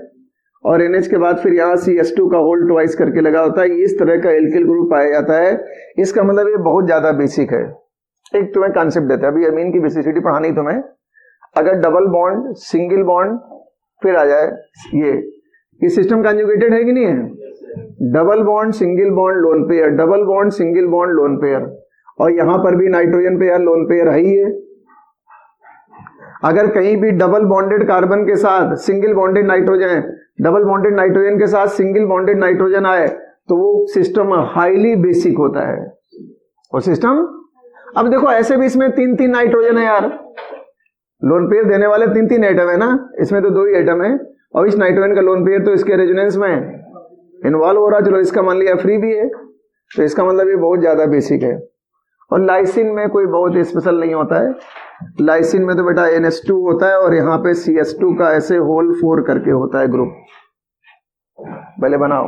और NH के बाद फिर यहाँ CH2 का होल ट्वाइस करके लगा होता है। इस तरह का एल्किल ग्रुप पाया जाता है। इसका मतलब ये बहुत ज्यादा बेसिक है। एक तुम्हें कॉन्सेप्ट देता है, अभी अमीन की बेसिसिटी पढ़ानी तुम्हें। अगर डबल बॉन्ड, सिंगल बॉन्ड, फिर आ जाए ये सिस्टम कंजुगेटेड है कि नहीं है? Double bond, single bond, lone pair, double bond, single bond, lone pair, और यहां पर भी नाइट्रोजन पेयर, लोन पेयर है ही है। अगर कहीं भी डबल बॉन्डेड कार्बन के साथ single bonded nitrogen, double bonded nitrogen के साथ सिंगल बॉन्डेड नाइट्रोजन आए तो वो सिस्टम हाईली बेसिक होता है वो सिस्टम। अब देखो ऐसे भी इसमें 3-3 नाइट्रोजन है यार, लोन पेयर देने वाले 3-3 एटम है ना, इसमें तो 2 ही एटम है, और इस नाइट्रोजन का लोन पेयर तो इसके रेजोनेंस में इन्वॉल्व हो रहा है। चलो इसका मान लिया फ्री भी है, तो इसका मतलब ये बहुत ज्यादा बेसिक है। और लाइसिन में कोई बहुत स्पेशल नहीं होता है। लाइसिन में तो बेटा NH2 होता है और यहाँ पे CH2 का ऐसे होल 4 करके होता है ग्रुप, पहले बनाओ,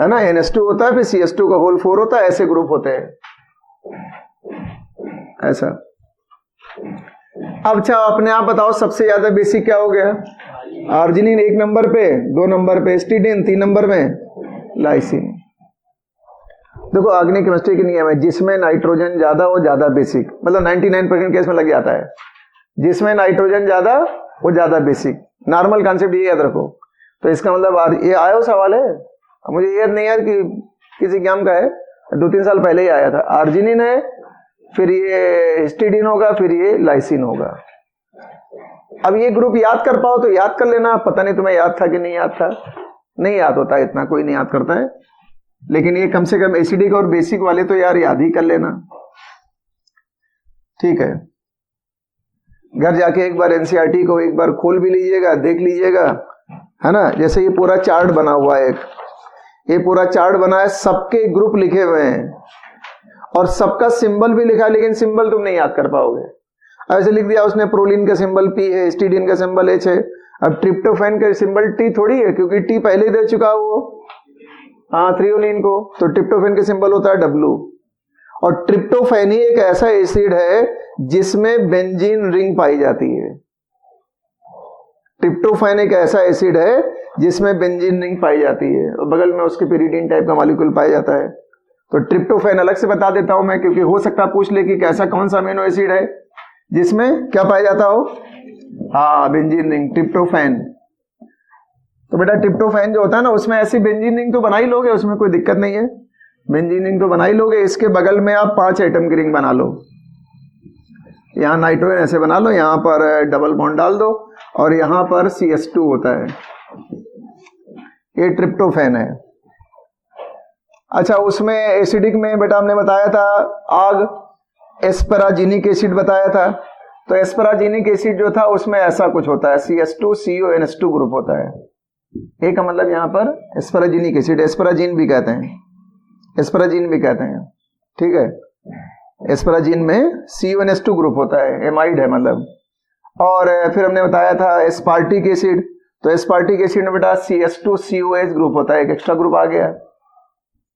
है ना। NH2 होता है, फिर CH2 का होल 4 होता है, ऐसे ग्रुप होते हैं ऐसा। अब अच्छा अपने आप बताओ सबसे ज्यादा बेसिक क्या हो गया? आर्जिनिन 1 नंबर पे, 2 नंबर पे हिस्टिडीन, 3 नंबर में लाइसिन। देखो ऑर्गेनिक केमिस्ट्री के नियम है, जिसमें नाइट्रोजन ज्यादा वो ज्यादा बेसिक, मतलब 99% केस में लग जाता है। जिसमें नाइट्रोजन ज्यादा वो ज्यादा बेसिक, नॉर्मल कॉन्सेप्ट ये याद रखो। तो इसका मतलब ये आया सवाल है, मुझे याद नहीं यार कि किस एग्जाम का है, 2-3 साल पहले ही आया था। आर्जिनिन है, फिर ये हिस्टिडीन होगा, फिर ये लाइसिन होगा। अब ये ग्रुप याद कर पाओ तो याद कर लेना, पता नहीं तुम्हें याद था कि नहीं याद था, नहीं याद होता इतना, कोई नहीं याद करता है, लेकिन ये कम से कम एसिडिक और बेसिक वाले तो यार याद ही कर लेना। ठीक है, घर जाके एक बार एनसीईआरटी को एक बार खोल भी लीजिएगा, देख लीजिएगा, है ना। जैसे ये पूरा चार्ट बना हुआ है, ये पूरा चार्ट बना है, सबके ग्रुप लिखे हुए हैं और सबका सिंबल भी लिखा है, लेकिन सिंबल तुम नहीं याद कर पाओगे। ऐसे लिख दिया उसने, प्रोलिन का सिंबल P है, हिस्टिडीन का सिंबल H है। अब ट्रिप्टोफैन का सिंबल T थोड़ी है, क्योंकि T पहले ही दे चुका वो, हाँ, थ्रियोनिन को, तो ट्रिप्टोफैन का सिंबल होता है W। और ट्रिप्टोफैन ही एक ऐसा एसिड है जिसमें बेंजीन रिंग पाई जाती है। ट्रिप्टोफैन एक ऐसा एसिड है जिसमें बेंजीन रिंग पाई जाती है, और बगल में उसके पिरिडीन टाइप का मॉलिक्यूल पाया जाता है। तो ट्रिप्टोफैन अलग से बता देता हूं मैं, क्योंकि हो सकता है पूछ ले कि कैसा कौन सा अमीनो एसिड है जिसमें क्या पाया जाता हो, हाँ, बेंजीन रिंग, ट्रिप्टोफैन। तो बेटा ट्रिप्टोफैन जो होता है ना, उसमें ऐसी बेंजीन रिंग तो बना ही लोगे, उसमें कोई दिक्कत नहीं है, बेंजीन रिंग तो बना ही लोगे। इसके बगल में आप 5 एटम की रिंग बना लो, यहाँ नाइट्रोजन ऐसे बना लो, यहाँ पर डबल बॉन्ड डाल दो, और यहाँ पर CH2 होता है, ये ट्रिप्टोफैन है। अच्छा, उसमें एसिडिक में बेटा हमने बताया था आग एस्पराजिनिक एसिड बताया था। तो एस्पराजिनिक एसिड जो था उसमें ऐसा कुछ होता है, CH2CONH2 ग्रुप होता है। एक का मतलब यहाँ पर एस्पराजिनिक एसिड, एस्पराजिन भी कहते हैं, एस्पराजिन भी कहते हैं, ठीक है। एस्पराजिन में CONH2 ग्रुप होता है, एमाइड है मतलब। और फिर हमने बताया था एस्पार्टिक एसिड, तो एस्पार्टिक एसिड में बेटा CS2COH ग्रुप होता है, एक एक्स्ट्रा ग्रुप आ गया।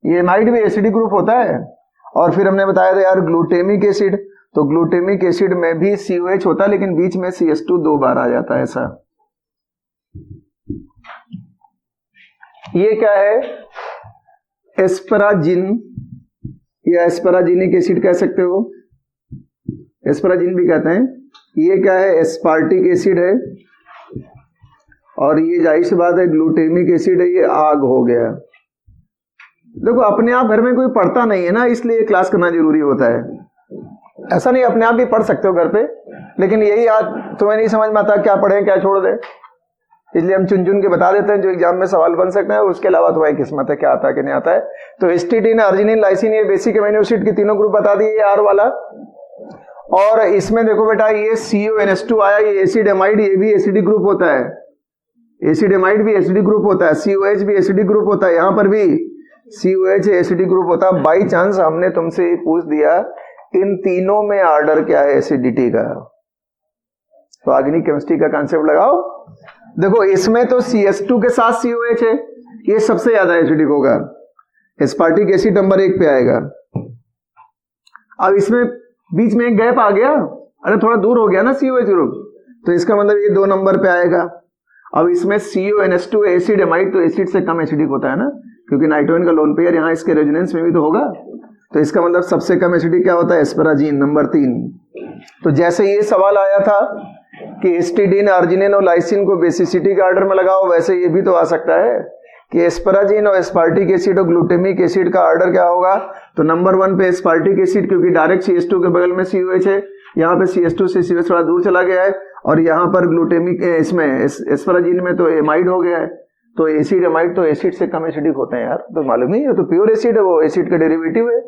ये एमाइड भी एसिडिक ग्रुप होता है। और फिर हमने बताया था यार ग्लूटेमिक एसिड, तो ग्लूटेमिक एसिड में भी COH होता है लेकिन बीच में CS2 दो बार आ जाता है ऐसा। ये क्या है? एस्पराजिन या एस्पराजिनिक एसिड कह सकते हो, एस्पराजिन भी कहते हैं। ये क्या है? एस्पार्टिक एसिड है और ये जाहिर सी बात है ग्लूटेमिक एसिड है, ये आग हो गया। देखो अपने आप घर में कोई पढ़ता नहीं है ना, इसलिए क्लास करना जरूरी होता है। ऐसा नहीं, अपने आप भी पढ़ सकते हो घर पे, लेकिन यही आज तुम्हें नहीं समझ में आता क्या पढ़े क्या छोड़ दे, इसलिए हम चुन चुन के बता देते हैं जो एग्जाम में सवाल बन सकते हैं। उसके अलावा तुम्हारी किस्मत है क्या आता है कि नहीं आता है। तो एस्टिडीन, अर्जिनिन, लाइसिन, ये बेसिक अमीनो एसिड के तीनों ग्रुप बता दिए आर वाला। और इसमें देखो बेटा ये CONH2 आया, ये एसिड एमाइड, ये भी एसिडिक ग्रुप होता है। एसिड एमाइड भी एसिडिक ग्रुप होता है, COH भी एसिडिक ग्रुप होता है, यहां पर भी COH एसिडिक ग्रुप होता है। बाई चांस हमने तुमसे पूछ दिया इन तीनों में ऑर्डर क्या है एसिडिटी का, तो ऑर्गेनिक केमिस्ट्री का कांसेप्ट लगाओ। देखो इसमें तो CS2 के साथ COH है, ये सबसे ज्यादा एसिडिक होगा, एस्पार्टिक एसिड नंबर 1 पे आएगा। अब इसमें बीच में एक गैप आ गया, अरे थोड़ा दूर हो गया ना COH ग्रुप, तो इसका मतलब ये 2 नंबर पे आएगा। अब इसमें CONH2 एसिड एमाइड, तो एसिड से कम एसिडिक होता है ना, क्योंकि नाइट्रोजन का लोन पेयर यहाँ इसके रेजोनेंस में भी तो होगा, तो इसका मतलब सबसे कम एसिडिक क्या होता है? Asparagine number 3। तो जैसे ये सवाल आया था कि एस्टिडीन, अर्जिनिन और लाइसिन को बेसिसिटी के ऑर्डर में लगाओ, वैसे ये भी तो आ सकता है कि एस्पराजीन और एस्पार्टिक एसिड और ग्लूटेमिक एसिड का ऑर्डर क्या होगा। तो नंबर 1 पे एस्पार्टिक एसिड, क्योंकि डायरेक्ट CS2 के बगल में COH है, यहाँ पे CS2 से COH थोड़ा दूर चला गया है, और यहाँ पर ग्लूटेमिक इसमें एस्पराजीन में तो एमाइड हो गया है। तो एसिड एमाइड तो एसिड से कम एसिडिक होते हैं यार, तो मालूम नहीं है, तो प्योर एसिड है, वो एसिड का डेरिवेटिव है।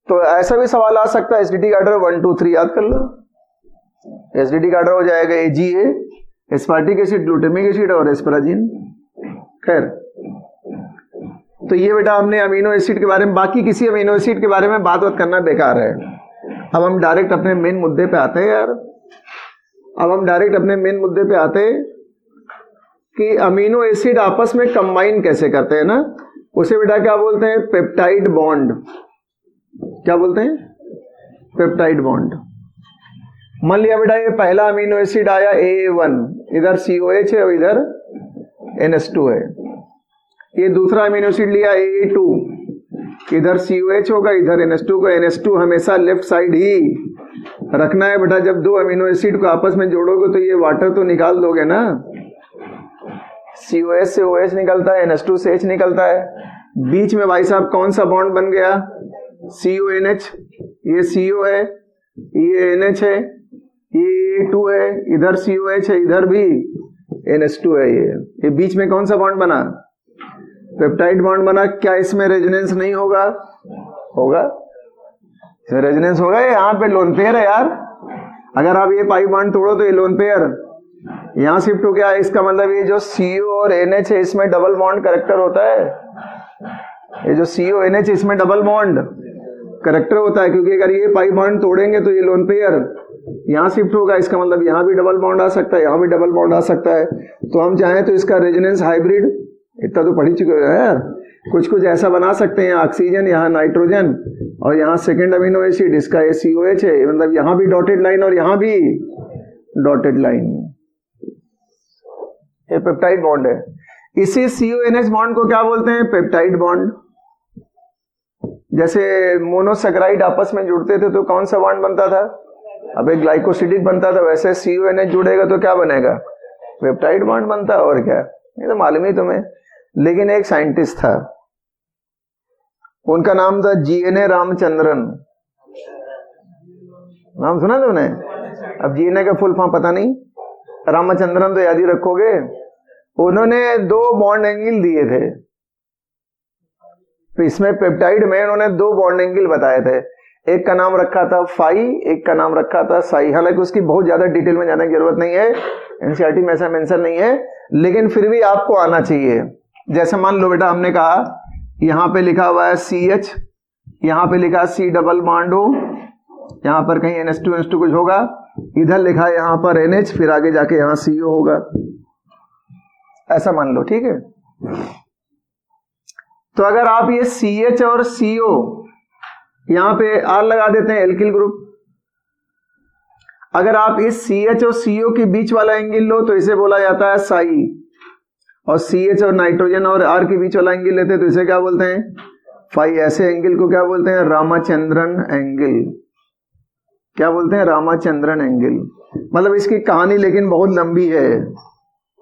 तो ऐसा भी सवाल आ सकता है, एसिडिक ऑर्डर 1 2 3 याद कर लो। एसिडिक ऑर्डर हो जाएगा AGA, aspartic acid, glutamic acid और एस्पराजीन। खैर, तो ये बेटा हमने अमीनो एसिड के बारे में, बाकी किसी अमीनो एसिड के बारे में बात करना बेकार है। अब हम डायरेक्ट अपने मेन मुद्दे पे आते हैं यार। अब हम डायरेक्ट अपने मेन मुद्दे पे आते हैं कि अमीनो एसिड आपस में कंबाइन कैसे करते हैं ना, उसे बेटा क्या बोलते हैं? Peptide bond. क्या बोलते हैं? Peptide bond. मान लिया बेटा ये पहला अमीनो एसिड आया AA1, इधर COH है और इधर NH2 है। ये दूसरा अमीनो एसिड लिया AA2, इधर COH होगा, इधर NH2 का। NH2 हमेशा लेफ्ट साइड ही रखना है बेटा। जब दो अमीनो एसिड को आपस में जोड़ोगे तो ये वाटर तो निकाल दोगे ना, COH से OH निकलता है, NH2 से H निकलता है। बीच में भाई साहब कौन सा बॉन्ड बन गया? CONH। ये CO है, ये NH है, ये A2 है, इधर COH है, इधर भी NH2 है। ये बीच में कौन सा बॉन्ड बना? पेप्टाइड बॉन्ड बना। क्या इसमें रेजोनेंस नहीं होगा? होगा, इसमें रेजोनेंस होगा। ये यहाँ पे लोन पेयर है यार, अगर आप ये पाई बॉन्ड तोड़ो तो ये लोन पेयर यहाँ शिफ्ट हो गया। इसका मतलब ये जो CO और NH है इसमें डबल बॉन्ड करेक्टर होता है। ये जो CO NH इसमें डबल बॉन्ड करेक्टर होता है, क्योंकि अगर ये पाई बॉन्ड तोड़ेंगे तो ये लोन पेयर यहाँ शिफ्ट होगा। इसका मतलब यहाँ भी डबल बॉन्ड आ सकता है, यहाँ भी डबल बॉन्ड आ सकता है। तो हम चाहें तो इसका रेजोनेंस हाइब्रिड, इतना तो पढ़ ही चुके हैं यार, कुछ कुछ ऐसा बना सकते हैं। ऑक्सीजन, यहाँ नाइट्रोजन, और यहाँ सेकेंड अमीनो एसिड, इसका ये COH है, मतलब यहाँ भी डॉटेड लाइन और यहाँ भी डॉटेड लाइन। ये पेप्टाइड बॉन्ड है। इसी CONH बॉन्ड को क्या बोलते हैं? Peptide bond. जैसे मोनोसेकेराइड आपस में जुड़ते थे तो कौन सा बॉन्ड बनता था? अब एक ग्लाइकोसिडिक बनता था। वैसे CONH जुड़ेगा तो क्या बनेगा? पेप्टाइड बॉन्ड बनता है। और क्या, ये तो मालूम ही तुम्हें। लेकिन एक साइंटिस्ट था, उनका नाम था GNA रामचंद्रन। नाम सुना तुमने? अब GNA का फुल फॉर्म पता नहीं, रामचंद्रन तो याद ही रखोगे। उन्होंने 2 बॉन्ड एंगल दिए थे, तो इसमें पेप्टाइड में उन्होंने 2 बॉन्ड एंगल बताए थे। एक का नाम रखा था फाई, एक का नाम रखा था साई। हालांकि उसकी बहुत ज्यादा डिटेल में जाने की जरूरत नहीं है, एनसीईआरटी में ऐसा मेंशन नहीं है, लेकिन फिर भी आपको आना चाहिए। जैसे मान लो बेटा हमने कहा यहां पे लिखा हुआ है CH, यहां पे लिखा C डबल बॉन्ड हो, यहां पर कहीं NH2 कुछ होगा, इधर लिखा है यहां पर NH, फिर आगे जाके यहां CO होगा। ऐसा मान लो, ठीक है। तो अगर आप ये CH और CO यहां पे R लगा देते हैं, एल्किल ग्रुप, अगर आप इस CH और CO के बीच वाला एंगल लो तो इसे बोला जाता है साई, और CH और नाइट्रोजन और R के बीच वाला एंगल लेते हैं तो इसे क्या बोलते हैं, फाई। ऐसे एंगल को क्या बोलते हैं, रामाचंद्रन एंगल। क्या बोलते हैं, रामाचंद्रन एंगल। मतलब इसकी कहानी लेकिन बहुत लंबी है,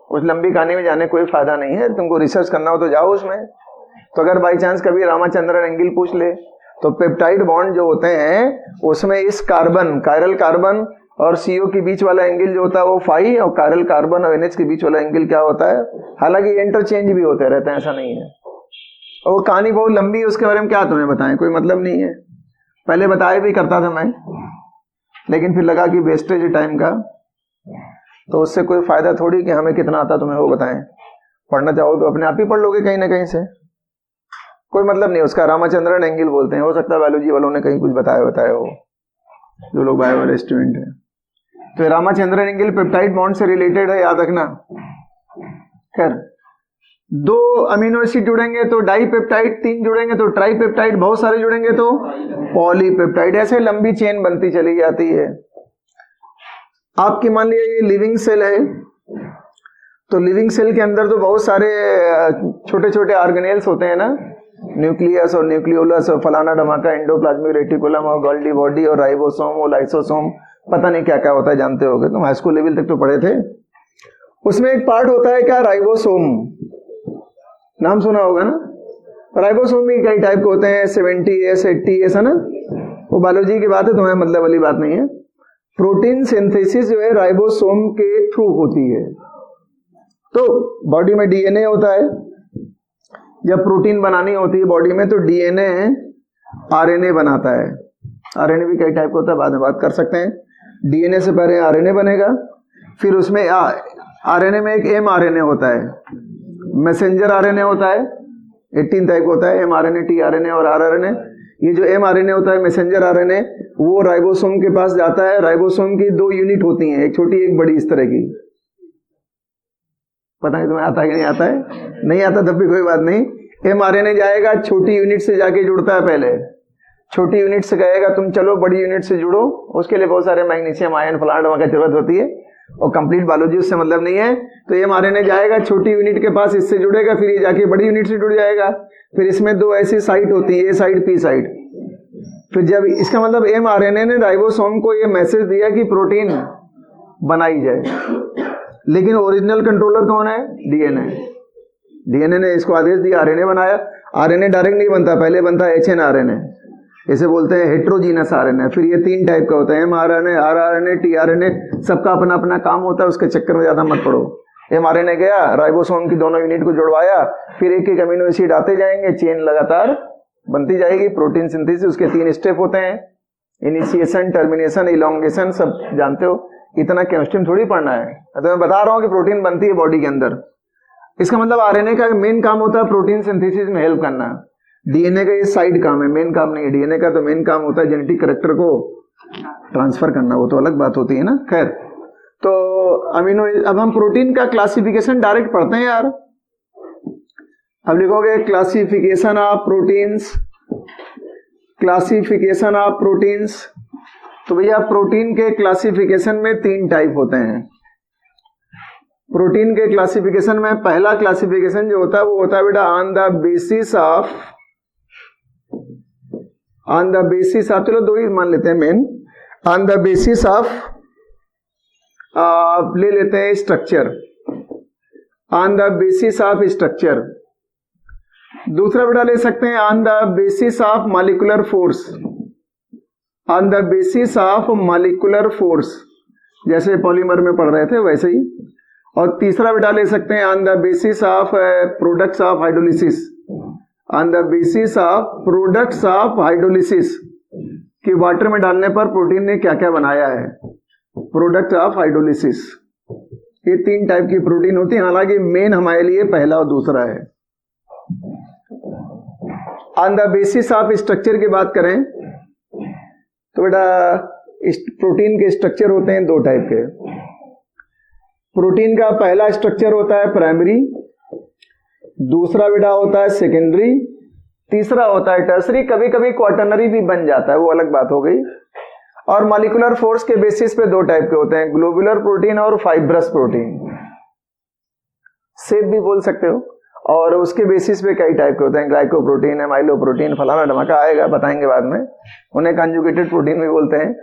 उस लंबी कहानी में जाने कोई फायदा नहीं है, तुमको रिसर्च करना हो तो जाओ उसमें। तो अगर बाई चांस कभी रामाचंद्रन एंगल पूछ ले तो पेप्टाइड बॉन्ड जो होते हैं उसमें इस कार्बन, कायरल कार्बन और CO के बीच वाला एंगल जो होता है वो फाई, और कायरल कार्बन और NH के बीच वाला एंगल क्या होता है। हालांकि इंटरचेंज भी होते रहते हैं, ऐसा नहीं है। और वो कहानी बहुत लंबी है, उसके बारे में क्या तुम्हें बताएं, कोई मतलब नहीं है। पहले बताया भी करता था मैं, लेकिन फिर लगा कि वेस्टेज है टाइम का, तो उससे कोई फायदा थोड़ी कि हमें कितना आता तुम्हें वो बताएं। पढ़ना चाहो तो अपने आप ही पढ़ लोगे कहीं ना कहीं से, कोई मतलब नहीं उसका। रामाचंद्रन एंगल बोलते हैं, हो सकता है बायोलॉजी वालों ने कहीं कुछ बताया हो, जो लोग बायो वाले स्टूडेंट हैं। तो रामाचंद्रन एंगल पेप्टाइड बॉन्ड से रिलेटेड है, याद रखना। खैर, 2 अमीनो एसिड जुड़ेंगे तो डाईपेप्टाइड, 3 जुड़ेंगे तो ट्राईपेप्टाइड, बहुत सारे जुड़ेंगे तो पॉलीपेप्टाइड। ऐसे लंबी चेन बनती चली जाती है। आपकी मान लिया ये लिविंग सेल है, तो लिविंग सेल के अंदर तो बहुत सारे छोटे छोटे ऑर्गेनेल्स होते हैं ना, न्यूक्लियस और न्यूक्लियोलस और फलाना धमाका, एंडोप्लाज्मिक रेटिकुलम और गोल्गी बॉडी और राइबोसोम और लाइसोसोम, पता नहीं क्या क्या होता है, जानते होगे तुम, हाई स्कूल लेवल तक तो पढ़े थे। उसमें एक पार्ट होता है क्या, राइबोसोम, नाम सुना होगा ना। राइबोसोम भी कई टाइप के होते हैं, 70S 80S है ना, वो बायोलॉजी की बात है, तुम्हें मतलब वाली बात नहीं है। प्रोटीन सिंथेसिस जो है राइबोसोम के थ्रू होती है। तो बॉडी में DNA होता है, जब प्रोटीन बनानी होती है बॉडी में तो DNA RNA बनाता है। RNA भी कई टाइप का होता है, बाद में बात कर सकते हैं। DNA से पहले RNA बनेगा, फिर उसमें RNA में एक mRNA होता है, मैसेंजर RNA होता है, 18 टाइप होता है, mRNA, tRNA और rRNA। ये जो mRNA होता है, मैसेंजर RNA, वो राइबोसोम के पास जाता है। राइबोसोम की 2 यूनिट होती हैं, एक छोटी एक बड़ी, इस तरह की। पता नहीं तुम्हें आता है कि नहीं आता है, नहीं आता तब भी कोई बात नहीं। mRNA जाएगा, छोटी यूनिट से जाके जुड़ता है, पहले छोटी यूनिट से कहेगा तुम चलो बड़ी यूनिट से जुड़ो, उसके लिए बहुत सारे मैग्नीशियम आयन फलाना की जरूरत होती है, और कंप्लीट बायोलॉजी उससे मतलब नहीं है। तो mRNA जाएगा छोटी यूनिट के पास, इससे जुड़ेगा, फिर ये जाके बड़ी यूनिट से जुड़ जाएगा। फिर इसमें 2 ऐसी साइट होती है, A साइड P साइड। फिर जब इसका मतलब mRNA ने राइबोसोम को ये मैसेज दिया कि प्रोटीन बनाई जाए, लेकिन ओरिजिनल कंट्रोलर कौन है, DNA ने इसको आदेश दिया, RNA बनाया। RNA डायरेक्ट नहीं बनता, पहले बनता है HNRNA, इसे बोलते हैं हेट्रोजीनस RNA। फिर ये 3 टाइप का होता है, mRNA, rRNA, tRNA, सबका अपना अपना काम होता है, उसके चक्कर में ज्यादा मत पड़ो। mRNA गया, राइबोसोम की दोनों यूनिट को जुड़वाया, फिर एक एक अमीनो एसिड आते जाएंगे, चेन लगातार बनती जाएगी। प्रोटीन सिंथेसिस, उसके 3 स्टेप होते हैं, इनिशिएशन, टर्मिनेशन, इलोंगेशन, सब जानते हो। इतना केमिस्ट्री में थोड़ी पढ़ना है, तो मैं बता रहा हूं कि प्रोटीन बनती है बॉडी के अंदर। इसका मतलब RNA का मेन काम होता है प्रोटीन सिंथेसिस में हेल्प करना। DNA का ये साइड काम है, मेन काम नहीं है। DNA का तो मेन काम होता है जेनेटिक कैरेक्टर को ट्रांसफर करना, वो तो अलग बात होती है ना। खैर, तो अमीनो, अब हम प्रोटीन का क्लासिफिकेशन डायरेक्ट पढ़ते हैं यार। अब लिखोगे classification of proteins, classification of proteins. तो भैया प्रोटीन के क्लासिफिकेशन में 3 टाइप होते हैं। प्रोटीन के क्लासिफिकेशन में पहला क्लासिफिकेशन जो होता है वो होता है बेटा ऑन द बेसिस ऑफ, चलो 2 ही मान लेते हैं main. On the basis of, ले लेते हैं structure, on the basis of structure. दूसरा बेटा ले सकते हैं on the basis of molecular force, on the basis of molecular force, जैसे पॉलीमर में पढ़ रहे थे वैसे ही। और तीसरा बेटा ले सकते हैं on the basis of products of hydrolysis, on the basis of products of hydrolysis, कि वाटर में डालने पर प्रोटीन ने क्या क्या बनाया है, प्रोडक्ट ऑफ हाइड्रोलिसिस। ये 3 टाइप की प्रोटीन होती है, हालांकि मेन हमारे लिए पहला और दूसरा है। On the basis of structure की बात करें तो बेटा प्रोटीन के स्ट्रक्चर होते हैं 2 टाइप के। प्रोटीन का पहला स्ट्रक्चर होता है प्राइमरी, दूसरा बेटा होता है सेकेंडरी, तीसरा होता है टर्सरी, कभी कभी क्वाटरनरी भी बन जाता है, वो अलग बात हो गई। और मॉलिक्यूलर फोर्स के बेसिस पे दो टाइप के होते हैं, ग्लोबुलर प्रोटीन और फाइब्रस प्रोटीन, सेप भी बोल सकते हो। और उसके बेसिस पे कई टाइप के होते हैं, ग्लाइकोप्रोटीन, एमाइलोप्रोटीन, फलाना ढमाका आएगा, बताएंगे बाद में। उन्हें कंजुगेटेड प्रोटीन भी बोलते हैं।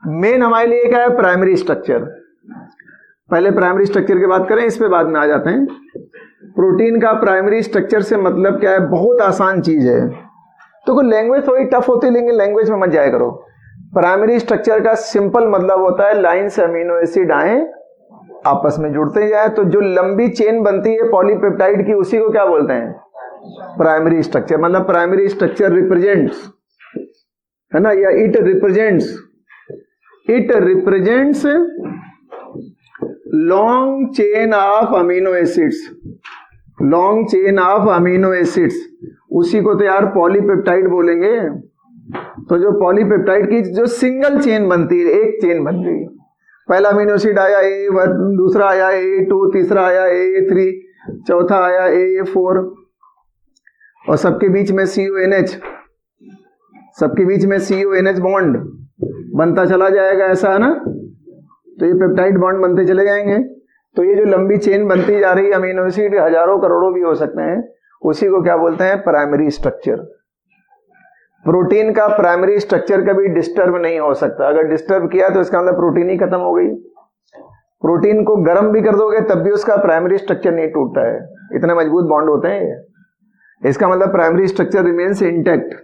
मेन हमारे लिए क्या है, प्राइमरी स्ट्रक्चर। पहले प्राइमरी स्ट्रक्चर की बात करें, इस पे बाद में आ जाते हैं। प्रोटीन का प्राइमरी स्ट्रक्चर से मतलब क्या है, बहुत आसान चीज है। तो कोई लैंग्वेज थोड़ी टफ होती है, लेकिन लैंग्वेज में मत जाया करो। प्राइमरी स्ट्रक्चर का सिंपल मतलब होता है लाइन से अमीनो एसिड आए, आपस में जुड़ते जाए, तो जो लंबी चेन बनती है पॉलीपेप्टाइड की, उसी को क्या बोलते हैं, प्राइमरी स्ट्रक्चर। मतलब प्राइमरी स्ट्रक्चर रिप्रेजेंट्स, है ना, या it represents long chain of amino acids, long chain of amino acids, उसी को तो यार पॉलीपेप्टाइड बोलेंगे। तो जो पॉलीपेप्टाइड की जो सिंगल चेन बनती है, एक चेन बन गई, पहला अमीनो एसिड आया A1, दूसरा आया A2, तीसरा आया A3, चौथा आया A4, और सबके बीच में CONH, सबके बीच में CONH बॉन्ड बनता चला जाएगा, ऐसा है ना। तो ये पेप्टाइड बॉन्ड बनते चले जाएंगे। तो ये जो लंबी चेन बनती जा रही है अमीनो एसिड, हजारों करोड़ों भी हो सकते हैं, उसी को क्या बोलते हैं, प्राइमरी स्ट्रक्चर। प्रोटीन का प्राइमरी स्ट्रक्चर कभी डिस्टर्ब नहीं हो सकता। अगर डिस्टर्ब किया तो इसका मतलब प्रोटीन ही खत्म हो गई। प्रोटीन को गर्म भी कर दोगे तब भी उसका प्राइमरी स्ट्रक्चर नहीं टूटता है, इतने मजबूत बॉन्ड होते हैं ये। इसका मतलब प्राइमरी स्ट्रक्चर रिमेन्स इंटैक्ट।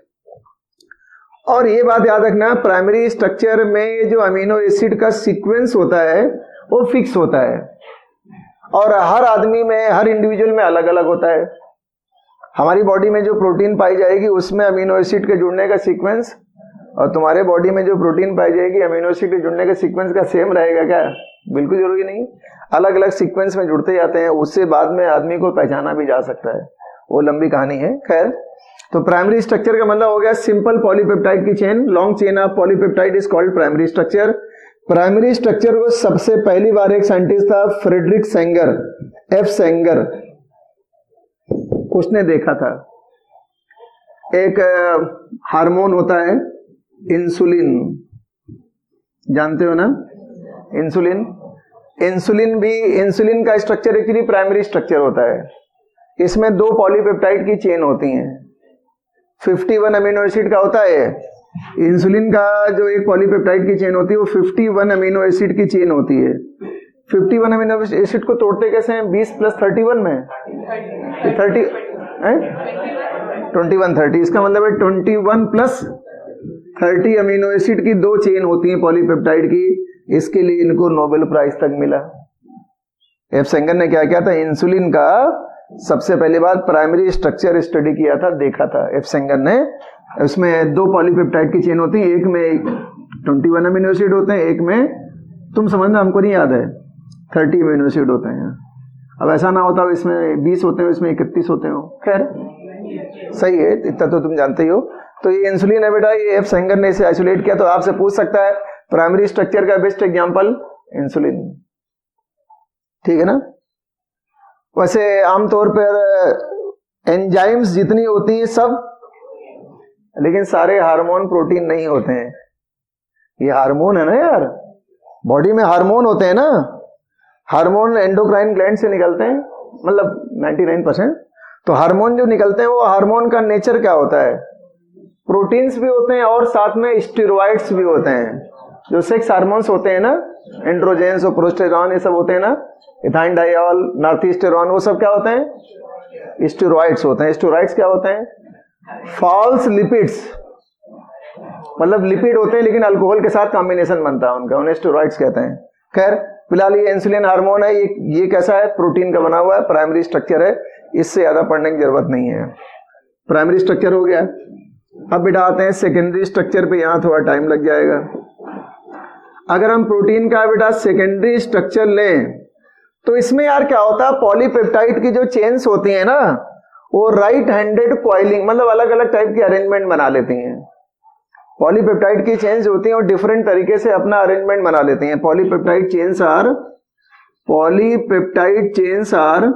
और ये बात याद रखना, प्राइमरी स्ट्रक्चर में जो अमीनो एसिड का सीक्वेंस होता है वो फिक्स होता है, और हर आदमी में, हर इंडिविजुअल में अलग अलग होता है। हमारी बॉडी में जो प्रोटीन पाई जाएगी उसमें अमीनो एसिड के जुड़ने का सीक्वेंस, और तुम्हारे बॉडी में जो प्रोटीन पाई जाएगी अमीनो एसिड के जुड़ने का सीक्वेंस का सेम रहेगा क्या? बिल्कुल जरूरी नहीं, अलग अलग सीक्वेंस में जुड़ते जाते हैं, उससे बाद में आदमी को पहचाना भी जा सकता है, वो लंबी कहानी है। खैर, तो प्राइमरी स्ट्रक्चर का मतलब हो गया सिंपल पॉलीपेप्टाइड की chain, long chain of polypeptide is called primary structure. Primary structure को सबसे पहली बार एक साइंटिस्ट था फ्रेडरिक सेंगर, F सेंगर, उसने देखा था। एक हार्मोन होता है इंसुलिन, जानते हो ना इंसुलिन। इंसुलिन का स्ट्रक्चर एक्चुअली प्राइमरी स्ट्रक्चर होता है। इसमें दो पॉलीपेप्टाइड की चेन होती हैं, 51 अमीनो एसिड का होता है। इंसुलिन का जो एक पॉलीपेप्टाइड की चेन होती है वो 51 अमीनो एसिड की चेन होती है। 51 अमीनो एसिड को तोड़ते कैसे हैं? 20 + 31 में 30 है 21-30, इसका मतलब है 21 + 30 अमीनो एसिड की दो चेन होती हैं पॉलीपेप्टाइड की। इसके लिए इनको नोबेल प्राइज तक मिला। F सेंगर ने क्या किया था, इंसुलिन का सबसे पहली बार प्राइमरी स्ट्रक्चर स्टडी किया था, देखा था F सेंगर ने। उसमें दो पॉलीपेप्टाइड की चेन होती है, एक में 21 अमीनो एसिड होते हैं, एक में, तुम समझना हमको नहीं याद है, 30 अमीनो एसिड होते हैं। अब ऐसा ना होता इसमें 20 होते हैं, इसमें 31 होते हो। खैर सही है, इतना तो तुम जानते ही हो। तो ये इंसुलिन है बेटा, ये F सेंगर ने इसे आइसोलेट किया। तो आपसे पूछ सकता है प्राइमरी स्ट्रक्चर का बेस्ट एग्जांपल इंसुलिन, ठीक है ना। वैसे आमतौर पर एंजाइम्स जितनी होती हैं सब, लेकिन सारे हार्मोन प्रोटीन नहीं होते हैं। ये हार्मोन है ना यार, बॉडी में हार्मोन होते हैं ना, हार्मोन एंडोक्राइन ग्लैंड से निकलते हैं, मतलब 99%। तो हार्मोन जो निकलते हैं वो हार्मोन का नेचर क्या होता है, प्रोटीन्स भी होते हैं और साथ में स्टेरॉइड्स भी होते हैं। जो सेक्स हार्मोन्स होते हैं ना, एंड्रोजेंस और प्रोस्टेरॉन, ये सब होते हैं ना, इथाइन डाइऑल, नॉर्थस्टेरॉन, वो सब क्या होते हैं, स्टेरॉइड्स होते हैं। स्टेरॉइड्स क्या होते हैं, फॉल्स लिपिड्स, मतलब लिपिड होते हैं लेकिन अल्कोहल के साथ कॉम्बिनेशन बनता है उनका, उन्हें स्टेरॉइड्स कहते हैं। खैर फिलहाल ये इंसुलिन हार्मोन है, ये कैसा है, प्रोटीन का बना हुआ है, प्राइमरी स्ट्रक्चर है, इससे ज्यादा पढ़ने की जरूरत नहीं है। प्राइमरी स्ट्रक्चर हो गया। अब बेटा आते हैं सेकेंडरी स्ट्रक्चर पे, यहां थोड़ा टाइम लग जाएगा। अगर हम प्रोटीन का बेटा सेकेंडरी स्ट्रक्चर लें तो इसमें यार क्या होता है, पॉलीपेप्टाइड की जो चेन्स होती है ना, वो राइट हैंडेड कॉइलिंग, मतलब अलग अलग टाइप की अरेंजमेंट बना लेती हैं। पॉलीपेप्टाइड की चेन्स होती हैं और डिफरेंट तरीके से अपना अरेंजमेंट बना लेती हैं। Polypeptide chains are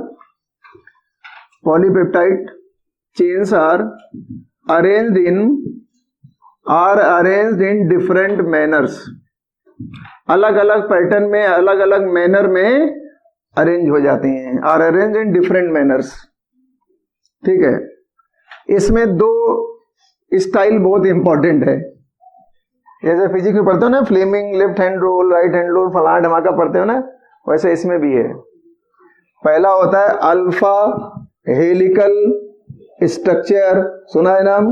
polypeptide chains are arranged in different manners, अलग अलग पैटर्न में, अलग अलग मैनर में अरेंज हो जाती हैं, are arrange in different manners. ठीक है, इसमें दो स्टाइल बहुत इंपॉर्टेंट है। जैसे फिजिक्स में पढ़ते हो ना, Fleming left hand rule, right hand rule, फलाना ढमाका पढ़ते हो ना, वैसे इसमें भी है। पहला होता है अल्फा हेलिकल स्ट्रक्चर, सुना है नाम,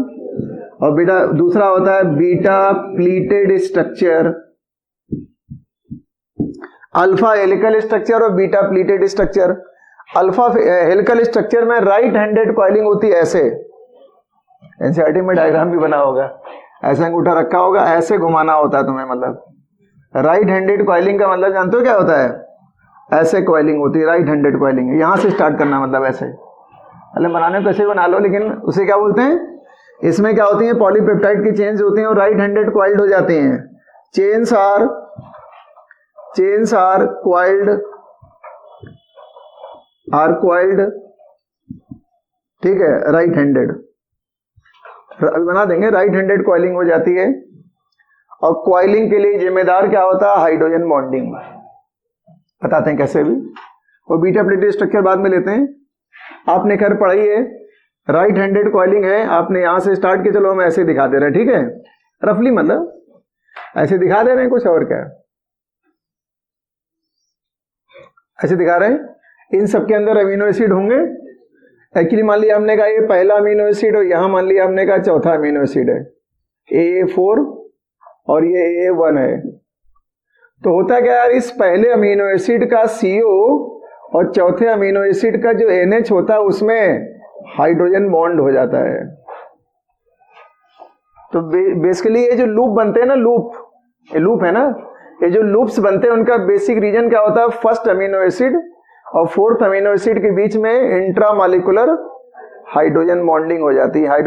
और बेटा दूसरा होता है beta pleated structure. Alpha helical structure और beta pleated structure. Alpha helical structure में राइट हैंडेड कॉइलिंग होती है, ऐसे एनसीईआरटी में डायग्राम भी बना होगा, ऐसे अंगूठा रखा होगा, ऐसे घुमाना होता है तुम्हें, मतलब राइट हैंडेड कॉइलिंग का मतलब जानते हो क्या होता है? ऐसे कॉइलिंग होती है, राइट हैंडेड कॉइलिंग। यहां से स्टार्ट करना, मतलब ऐसे, मतलब बनाने को ऐसे बना लो, लेकिन उसे क्या बोलते हैं? इसमें क्या होती है, पॉलीपेप्टाइड की चेन्स होती हैं और राइट हैंडेड कॉइल्ड हो जाती हैं। चेन्स आर क्वाइल्ड, ठीक है, राइट हैंडेड, बना देंगे, राइट हैंडेड कॉइलिंग हो जाती है। और कॉइलिंग के लिए जिम्मेदार क्या होता है? Hydrogen bonding. बताते हैं कैसे भी, और बीटा प्लेटेड स्ट्रक्चर बाद में लेते हैं। आपने खैर पढ़ाई है, राइट हैंडेड कॉइलिंग है, आपने यहां से स्टार्ट किया, चलो हम ऐसे दिखा दे रहे हैं, ठीक है, रफली, मतलब ऐसे दिखा दे रहे हैं, कुछ और क्या ऐसे दिखा रहे हैं। इन सबके अंदर अमीनो एसिड होंगे। एक्चुअली मान लिया हमने कहा ये पहला अमीनो एसिड, और यहां मान लिया हमने कहा चौथा अमीनो एसिड है, AA4 और ये AA1 है। तो होता क्या यार, इस पहले अमीनो एसिड का CO और चौथे अमीनो एसिड का जो NH होता है उसमें हाइड्रोजन बॉन्ड हो जाता है। तो बेसिकली ये जो लूप बनते हैं ना, लूप है ना, ये जो लूप्स बनते हैं उनका बेसिक रीजन क्या होता है? फर्स्ट अमीनो एसिड और फोर्थ अमीनो एसिड के बीच में इंट्रामॉलिक्यूलर हाइड्रोजन बॉन्डिंग हो जाती है।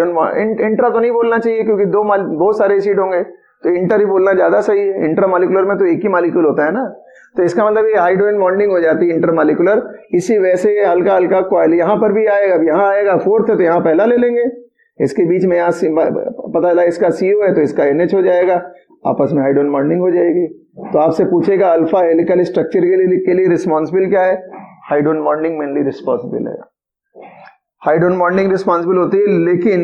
इंट्रा तो नहीं बोलना चाहिए क्योंकि बहुत सारे एसिड होंगे, तो इंटर ही बोलना ज्यादा सही है। इंट्रामॉलिक्यूलर में तो एक ही मॉलिक्यूल होता है ना, तो इसका मतलब ये हाइड्रोजन बॉन्डिंग हो जाती है इंटरमॉलिक्यूलर। इसी वजह से ये हल्का हल्का कॉइल यहां पर भी आएगा, यहाँ आएगा फोर्थ है तो यहाँ पहला ले लेंगे, इसके बीच में यहाँ पता चला इसका CO है तो इसका NH हो जाएगा, आपस में हाइड्रोजन बॉन्डिंग हो जाएगी। तो आपसे पूछेगा अल्फा हेलिकल स्ट्रक्चर के लिए रिस्पॉन्सिबल क्या है? हाइड्रोजन बॉन्डिंग मेनली रिस्पॉन्सिबल है, हाइड्रोजन बॉन्डिंग रिस्पॉन्सिबल होती है। लेकिन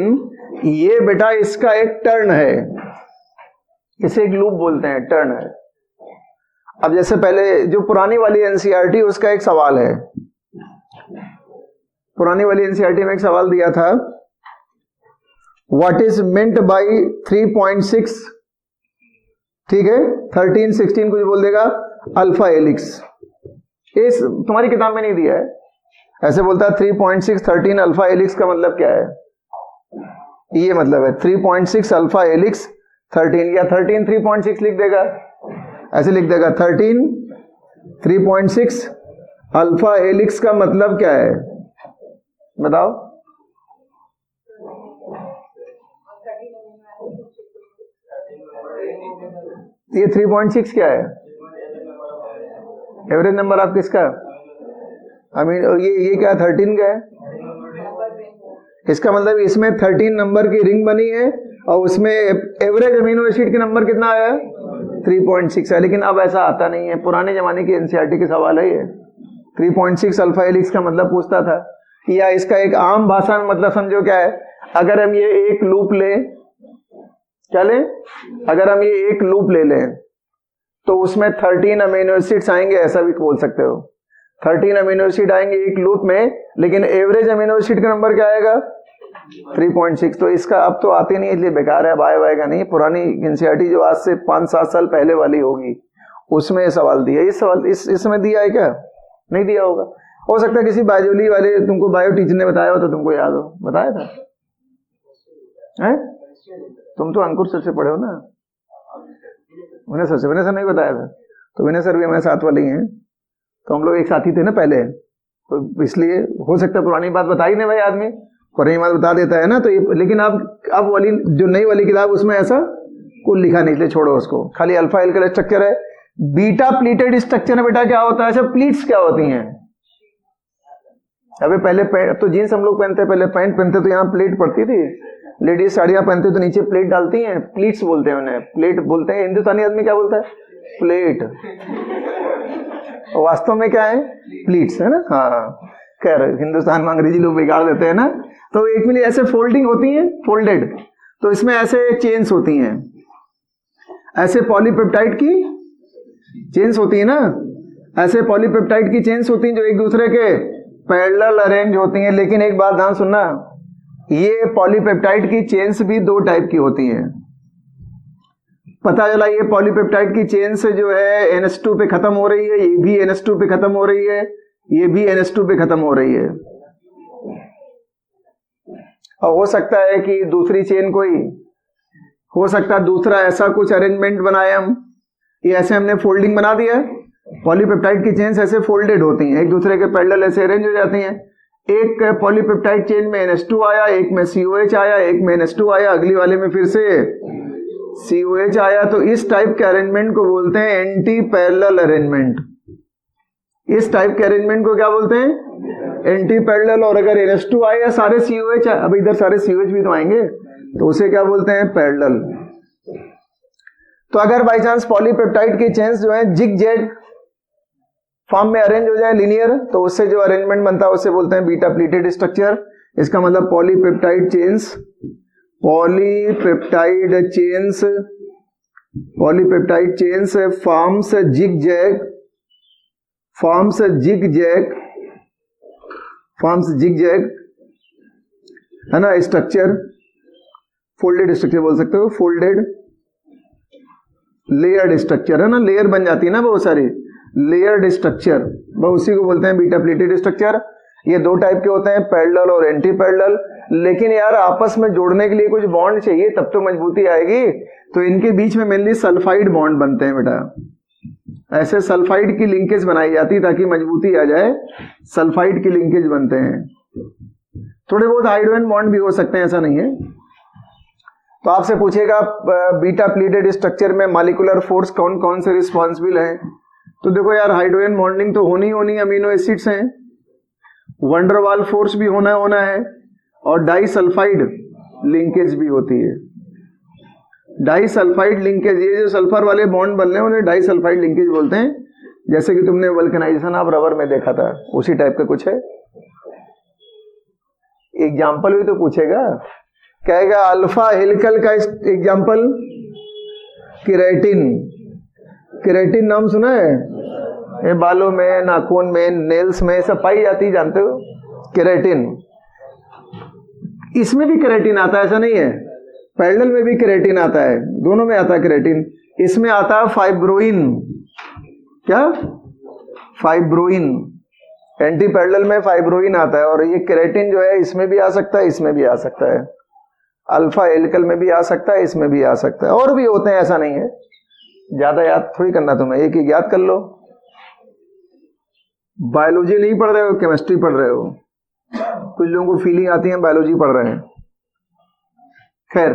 ये बेटा इसका एक टर्न है, इसे एक लूप बोलते हैं, टर्न है। अब जैसे पहले जो पुरानी वाली एनसीईआरटी, उसका एक सवाल है, पुरानी वाली एनसीईआरटी में एक सवाल दिया था, व्हाट इज मेंट बाई 3.6, ठीक है, 13, 16 कुछ बोल देगा, अल्फा हेलिक्स। इस तुम्हारी किताब में नहीं दिया है, ऐसे बोलता है 3.6 13 अल्फा हेलिक्स का मतलब क्या है? ये मतलब है 3.6 अल्फा हेलिक्स 13, या 13 3.6 लिख देगा, ऐसे लिख देगा 13 3.6 अल्फा हेलिक्स का मतलब क्या है? बताओ। ये 3.6 क्या है? एवरेज नंबर आप किसका? ये क्या 13 का है? इसका मतलब इसमें 13 नंबर की रिंग बनी है और उसमें एवरेज अमीनो एसिड के नंबर कितना आया? 3.6 है। लेकिन अब ऐसा आता नहीं है, पुराने जमाने की एनसीईआरटी के सवाल है ये। 3.6 अल्फा हेलिक्स का मतलब पूछता था, या इसका एक आम भाषा में मतलब समझो क्या है? अगर हम ये एक लूप लें, क्या लें? अगर हम ये एक लूप ले लें तो उसमें 13 अमीनो एसिड्स आएंगे, ऐसा भी बोल सकते हो। 13 अमीनो एसिड आएंगे एक लूप में, लेकिन एवरेज अमीनो एसिड का नंबर क्या आएगा? 3.6। तो इसका अब तो आते नहीं, इसलिए बेकार है, अब आएगा नहीं। पुरानी एनसीईआरटी जो आज से 5-7 साल पहले वाली होगी, उसमें ये सवाल दिया। इस सवाल इसमें दिया है क्या? नहीं दिया होगा, हो सकता है किसी बायोलॉजी वाले तुमको बायो टीचर ने बताया हो तो तुमको याद हो। बताया था है? तुम तो अंकुर सर से पढ़े हो ना, विनय सर से। विनय सर नहीं बताया था, तो विनय सर भी हमारे साथ वाले ही हैं, तो हम लोग एक साथी थे ना पहले, तो इसलिए हो सकता है पुरानी बात बताई नहीं भाई, आदमी पुरानी बात बता देता है ना। तो ये, लेकिन अब वाली जो नई वाली किताब उसमें ऐसा कुछ लिखा नहीं, इसलिए छोड़ो उसको। खाली अल्फा हेलिकल स्ट्रक्चर है। बीटा प्लीटेड स्ट्रक्चर में बेटा क्या होता है? अच्छा, प्लीट्स क्या होती हैं? अबे पहले तो जीन्स हम लोग पहनते, पहले पैंट पहनते तो यहाँ प्लेट पड़ती थी, लेडीज साड़ियाँ पहनते तो नीचे प्लेट डालती हैं, प्लीट्स बोलते हैं उन्हें, प्लेट बोलते हैं। हिंदुस्तानी आदमी क्या बोलता है? प्लेट। वास्तव में क्या है? प्लीट्स, है ना। हाँ, खैर हिंदुस्तान में अंग्रेजी लोग बिगाड़ देते हैं ना। तो एक मिली ऐसे फोल्डिंग होती है, फोल्डेड, तो इसमें ऐसे चेन्स होती हैं, ऐसे पॉलीपेप्टाइड की चेन्स होती है ना, ऐसे पॉलीपेप्टाइड की चेन्स होती हैं जो एक दूसरे के पैरेलल अरेंज होती हैं। लेकिन एक बात ध्यान सुनना, ये पॉलीपेप्टाइड की चेन्स भी दो टाइप की होती हैं। पता चला ये पॉलीपेप्टाइड की चेन्स जो है NH2 पे खत्म हो रही है, ये भी NH2 पे खत्म हो रही है, ये भी NH2 पे खत्म हो रही है। और हो सकता है कि दूसरी चेन कोई हो सकता है, दूसरा ऐसा कुछ अरेंजमेंट बनाए हम, ये ऐसे हमने फोल्डिंग बना दिया है। पॉलीपेप्टाइड की चेन्स ऐसे फोल्डेड होती हैं, एक दूसरे के पैरेलल ऐसे अरेंज हो जाती हैं। एक पॉलीपेप्टाइड चेन में NH2 आया, एक में COH आया, एक में NH2 आया, अगली वाले में फिर से COH आया। तो इस टाइप के अरेंजमेंट को बोलते हैं एंटी पैरेलल अरेंजमेंट। इस टाइप के अरेंजमेंट को क्या बोलते हैं? Anti parallel. और अगर NH2 आया सारे COH, अब इधर सारे COH भी तो आएंगे, तो उसे क्या बोलते हैं? पैरेलल। तो अगर बाई चांस पॉलीपेप्टाइड की चेन्स जो है जिग जैग फॉर्म में अरेंज हो जाए लीनियर, तो उससे जो अरेंजमेंट बनता है उसे बोलते हैं बीटा प्लीटेड स्ट्रक्चर। इसका मतलब polypeptide chains forms zig zag है ना स्ट्रक्चर, फोल्डेड स्ट्रक्चर बोल सकते हो, फोल्डेड लेयर्ड स्ट्रक्चर है ना, लेयर बन जाती है ना बहुत सारी, लेयर्ड स्ट्रक्चर, वो उसी को बोलते हैं बीटा प्लीटेड स्ट्रक्चर। ये दो टाइप के होते हैं, पैरेलल और एंटी पैरेलल। लेकिन यार आपस में जोड़ने के लिए कुछ बॉन्ड चाहिए, तब तो मजबूती आएगी। तो इनके बीच में मेनली सल्फाइड बॉन्ड बनते हैं बेटा, ऐसे सल्फाइड की लिंकेज बनाई जाती है ताकि मजबूती आ जाए, सल्फाइड की लिंकेज बनते हैं। थोड़े बहुत हाइड्रोजन बॉन्ड भी हो सकते हैं, ऐसा नहीं है। तो आपसे पूछेगा बीटा प्लीटेड स्ट्रक्चर में मॉलिक्यूलर फोर्स कौन कौन से रिस्पॉन्सिबल है? तो देखो यार, हाइड्रोजन बॉन्डिंग तो होनी अमीनो एसिड्स हैं, वंडरवाल फोर्स भी होना है, और डाइसल्फाइड लिंकेज भी होती है। डाइसल्फाइड लिंकेज, ये जो सल्फर वाले बॉन्ड बन रहे हैं उन्हें डाइसल्फाइड लिंकेज बोलते हैं। जैसे कि तुमने वल्कनाइजेशन ऑफ रबर में देखा था, उसी टाइप का कुछ है। एग्जाम्पल भी तो पूछेगा, कहेगा अल्फा हेलिकल का एग्जाम्पल केराटिन। केराटिन नाम सुना है? ये बालों में, नाखून में, नेल्स में सब पाई जाती है, जानते हो केराटिन। इसमें भी केराटिन आता है, ऐसा नहीं है, पैरेलल में भी केराटिन आता है, दोनों में आता है केराटिन। इसमें आता है फाइब्रोइन। क्या? फाइब्रोइन। एंटी पैरेलल में फाइब्रोइन आता है, और ये केराटिन जो है इसमें भी आ सकता है, इसमें भी आ सकता है, अल्फा हेलिकल में भी आ सकता है, इसमें भी आ सकता है, और भी होते हैं, ऐसा नहीं है। ज्यादा याद थोड़ी करना तुम्हें, एक ही याद कर लो। बायोलॉजी नहीं पढ़ रहे हो, केमिस्ट्री पढ़ रहे हो। कुछ लोगों को फीलिंग आती है बायोलॉजी पढ़ रहे हैं। खैर,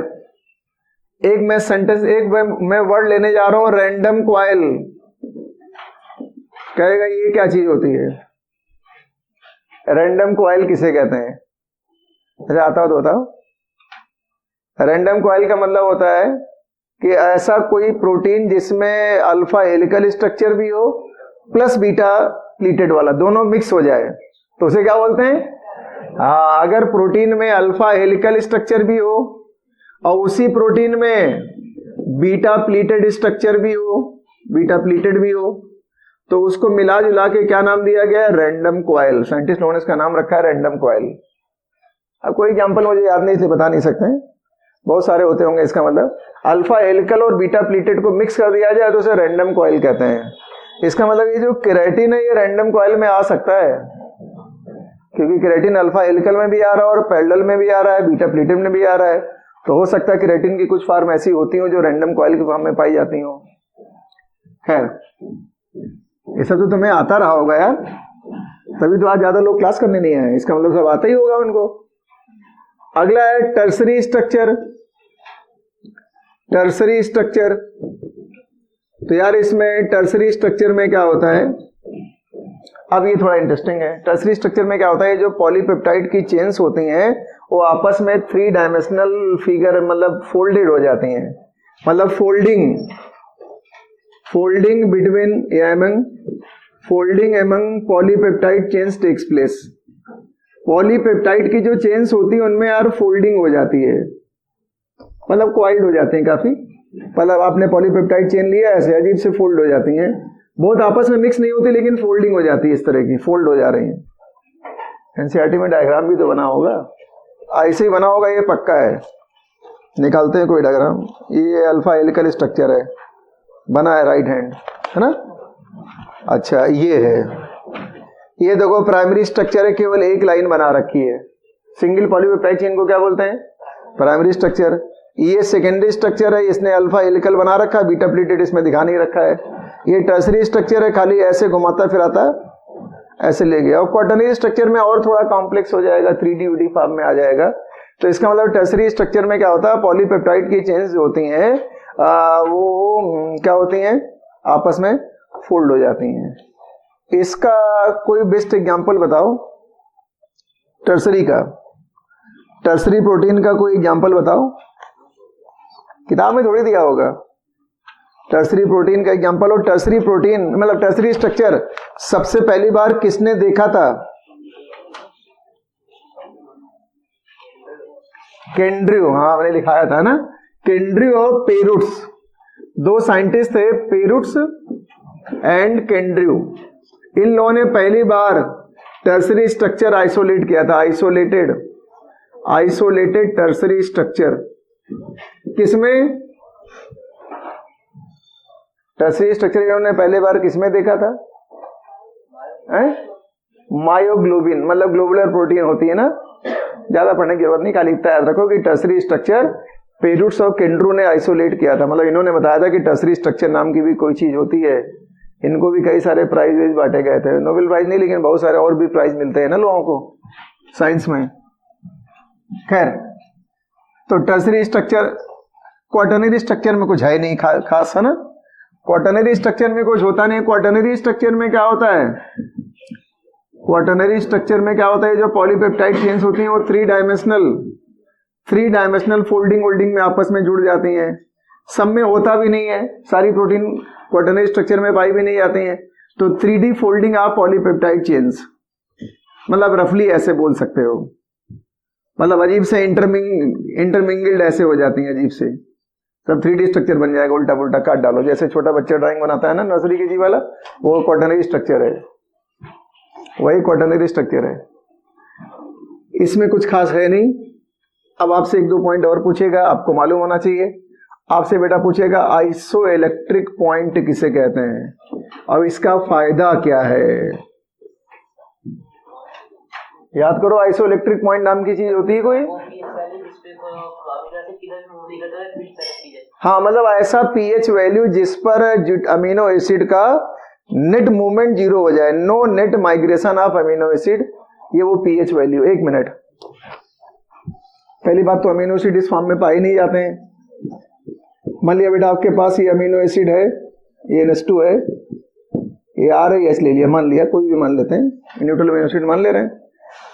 एक मैं वर्ड लेने जा रहा हूं, रैंडम क्वाइल। कहेगा ये क्या चीज होती है? रैंडम क्वाइल किसे कहते हैं? अच्छा, आता हो तो बताओ। रैंडम क्वाइल का मतलब होता है कि ऐसा कोई प्रोटीन जिसमें अल्फा हेलिकल स्ट्रक्चर भी हो प्लस बीटा प्लीटेड वाला, दोनों मिक्स हो जाए, तो उसे क्या बोलते हैं? अगर प्रोटीन में अल्फा हेलिकल स्ट्रक्चर भी हो और उसी प्रोटीन में बीटा प्लीटेड स्ट्रक्चर भी हो, बीटा प्लीटेड भी हो, तो उसको मिला जुला के क्या नाम दिया गया है? Random coil. साइंटिस्ट लोगों ने इसका नाम रखा है रैंडम क्वाइल। अब कोई एग्जांपल मुझे याद नहीं, इसलिए बता नहीं सकते, बहुत सारे होते होंगे। इसका मतलब अल्फा हेलिकल और बीटा प्लीटेड को मिक्स कर दिया जाए तो उसे रैंडम क्वाइल कहते हैं। इसका मतलब ये जो केराटिन है ये रैंडम क्वाइल में आ सकता है, क्योंकि केराटिन अल्फा हेलिकल में भी आ रहा है और पैरेलल में भी आ रहा है, बीटा प्लीटेड में भी आ रहा है। तो हो सकता है केराटिन की कुछ फॉर्म ऐसी होती हो जो रैंडम क्वाइल की फॉर्म में पाई जाती हो। खैर, ऐसा तो तुम्हें आता रहा होगा यार, तभी तो आज ज्यादा लोग क्लास करने नहीं आए, इसका मतलब सब आता ही होगा उनको। अगला है टर्सरी स्ट्रक्चर। टर्सरी स्ट्रक्चर, तो यार इसमें टर्सरी स्ट्रक्चर में क्या होता है? अब ये थोड़ा इंटरेस्टिंग है। टर्सरी स्ट्रक्चर में क्या होता है, जो पॉलीपेप्टाइड की चेन्स होती हैं वो आपस में 3 डायमेंशनल फिगर मतलब फोल्डेड हो जाती हैं, मतलब folding between folding among polypeptide chains takes place. Polypeptide की जो चेन्स होती है उनमें यार फोल्डिंग हो जाती है, मतलब क्वाइल्ड हो जाते हैं काफी, मतलब आपने पॉलीपेप्टाइड चेन लिया ऐसे अजीब से फोल्ड हो जाती हैं, बहुत आपस में मिक्स नहीं होती लेकिन फोल्डिंग हो जाती है, इस तरह की फोल्ड हो जा रही है। एनसीईआरटी में डायग्राम भी तो बना होगा, ऐसे ही बना होगा, ये पक्का है। निकालते हैं कोई डायग्राम। ये अल्फा हेलिकल स्ट्रक्चर है, बना है राइट हैंड, है ना। अच्छा ये है, ये देखो प्राइमरी स्ट्रक्चर है, केवल एक लाइन बना रखी है। सिंगल पॉलीपेप्टाइड चेन को क्या बोलते हैं, प्राइमरी स्ट्रक्चर। ये सेकेंडरी स्ट्रक्चर है, इसने अल्फा हेलिकल बना रखा है, बीटा प्लेटेड इसमें दिखा नहीं रखा है। ये टर्सरी स्ट्रक्चर है, खाली ऐसे घुमाता फिराता ऐसे ले गया। और क्वाटरनरी स्ट्रक्चर में और थोड़ा कॉम्प्लेक्स हो जाएगा, 3D UD फॉर्म में आ जाएगा। तो इसका मतलब टर्सरी स्ट्रक्चर में क्या होता है, पॉलीपेप्टाइड की चेन्स जो होती हैं वो क्या होती हैं, आपस में फोल्ड हो जाती हैं। इसका कोई बेस्ट एग्जांपल बताओ टर्सरी का, टर्सरी प्रोटीन का कोई एग्जांपल बताओ, किताब में थोड़ी दिया होगा। टर्सरी प्रोटीन का एग्जांपल। और टर्सरी प्रोटीन मतलब टर्सरी स्ट्रक्चर सबसे पहली बार किसने देखा था, केंड्रियो, हाँ मैंने लिखाया था ना, केंड्रियो और पेरुट्स, 2 साइंटिस्ट थे, पेरुट्स एंड केंड्रियो। इन लोगों ने पहली बार टर्सरी स्ट्रक्चर आइसोलेट किया था, आइसोलेटेड टर्सरी स्ट्रक्चर। किसमें, टर्सरी स्ट्रक्चर इन्होंने पहले बार किसमें देखा था, मायोग्लोबिन, मतलब ग्लोबुलर प्रोटीन होती है ना, ज्यादा पढ़ने की जरूरत नहीं, खाली इतना याद रखो कि टर्सरी स्ट्रक्चर पेरुट्स और केंड्रू ने आइसोलेट किया था। मतलब इन्होंने बताया था कि टर्सरी स्ट्रक्चर नाम की भी कोई चीज होती है। इनको भी कई सारे प्राइज बांटे गए थे, नोबेल प्राइज नहीं लेकिन बहुत सारे और भी प्राइज मिलते हैं ना लोगों को साइंस में। खैर, तो टर्सरी स्ट्रक्चर, क्वाटरनरी स्ट्रक्चर में कुछ है नहीं खास, है ना। क्वाटरनरी स्ट्रक्चर में कुछ होता नहीं। क्वाटरनरी स्ट्रक्चर में क्या होता है, क्वाटरनरी स्ट्रक्चर में क्या होता है, जो पॉलीपेप्टाइड चेन्स होती हैं वो 3 डायमेंशनल फोल्डिंग में आपस में जुड़ जाती हैं। सब में होता भी नहीं है, सारी प्रोटीन क्वाटरनरी स्ट्रक्चर में पाई भी नहीं जाती हैं। तो 3D folding of polypeptide chains, मतलब रफली ऐसे बोल सकते हो, मतलब अजीब से इंटरमिंगल्ड ऐसे हो जाती हैं, अजीब से सब 3D स्ट्रक्चर बन जाएगा, उल्टा पुल्टा काट डालो, जैसे छोटा बच्चा ड्राइंग बनाता है ना नर्सरी के जी वाला, वो क्वाटरनरी स्ट्रक्चर है, वही क्वाटरनरी स्ट्रक्चर है। इसमें कुछ खास है नहीं। अब आपसे 1-2 पॉइंट और पूछेगा, आपको मालूम होना चाहिए। आपसे बेटा पूछेगा आइसो इलेक्ट्रिक पॉइंट किसे कहते हैं, अब इसका फायदा क्या है, याद करो। आइसो इलेक्ट्रिक पॉइंट नाम की चीज होती है कोई, हाँ मतलब ऐसा पीएच वैल्यू जिस पर अमीनो एसिड का नेट मूवमेंट 0 हो जाए, no net migration of amino acid, ये वो पीएच वैल्यू। 1 मिनट, पहली बात तो अमीनो एसिड इस फॉर्म में पाए नहीं जाते हैं। मान लिया बेटा आपके पास ये अमीनो एसिड है, ये NH2 है, ये R है, S ले लिया, मान लिया, कोई भी मान लेते हैं, न्यूट्रल अमीनो एसिड मान ले रहे हैं।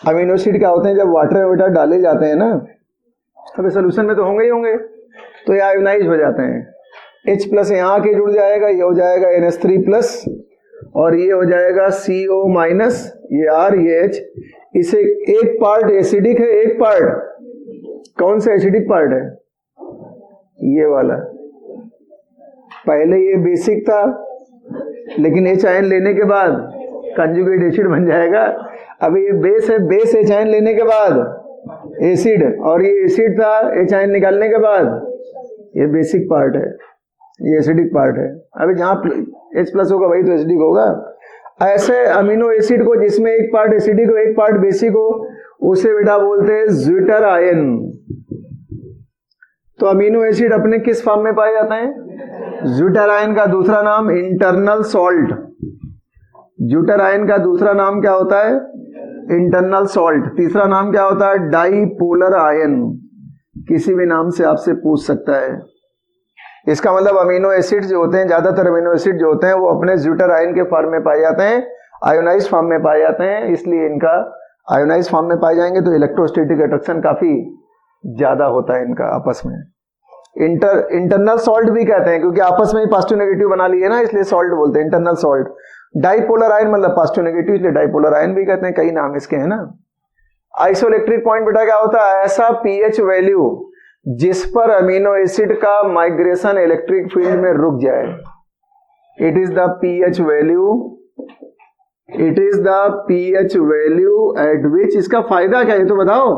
अमीनो एसिड क्या होते हैं, जब वाटर में बेटा डाले जाते हैं ना, अभी सोल्यूशन में तो होंगे ही होंगे, तो ये आयोनाइज हो जाते हैं। H+ यहाँ आके जुड़ जाएगा, ये हो जाएगा NH3+, और ये हो जाएगा CO-, ये R, ये H। इसे एक पार्ट एसिडिक है, एक पार्ट कौन सा एसिडिक पार्ट है, ये वाला। पहले ये बेसिक था, लेकिन H आयन लेने के बाद कंजुगेट एसिड बन जाएगा। अभी ये बेस है, बेस H आयन लेने के बाद एसिड, और ये एसिड था, H आयन निकालने के बाद ये बेसिक पार्ट है, ये एसिडिक पार्ट है। अभी जहां H+ होगा वही तो एसिडिक होगा। ऐसे अमीनो एसिड को जिसमें एक पार्ट एसिडिक हो एक पार्ट बेसिक हो, उसे बेटा बोलते हैं ज्विटर आयन। तो अमीनो एसिड अपने किस फॉर्म में पाए जाते हैं, ज्विटर आयन का दूसरा नाम इंटरनल सॉल्ट। ज्विटर आयन का दूसरा नाम क्या होता है, इंटरनल सॉल्ट। तीसरा नाम क्या होता है, डाईपोलर आयन। किसी भी नाम से आपसे पूछ सकता है। इसका मतलब अमीनो एसिड जो होते हैं, ज्यादातर अमीनो एसिड जो होते हैं वो अपने ज्विटर आयन के फॉर्म में पाए जाते हैं, आयोनाइज फॉर्म में पाए जाते हैं, इसलिए इनका आयोनाइज फॉर्म में पाए जाएंगे तो इलेक्ट्रोस्टैटिक अट्रैक्शन काफी ज्यादा होता है इनका आपस में। इंटरनल सॉल्ट भी कहते हैं, क्योंकि आपस में ही पॉजिटिव नेगेटिव बना लिए ना, इसलिए सॉल्ट बोलते हैं, इंटरनल सॉल्ट। डाइपोलर आयन मतलब पॉजिटिव नेगेटिव, इसलिए डाइपोलर आयन भी कहते हैं, कई नाम इसके हैं ना। आइसोइलेक्ट्रिक पॉइंट बेटा क्या होता है? ऐसा पीएच वैल्यू जिस पर अमीनो एसिड का माइग्रेशन इलेक्ट्रिक फील्ड में रुक जाए। It is the pH value, it is the pH value at which, इसका फायदा क्या है तो बताओ।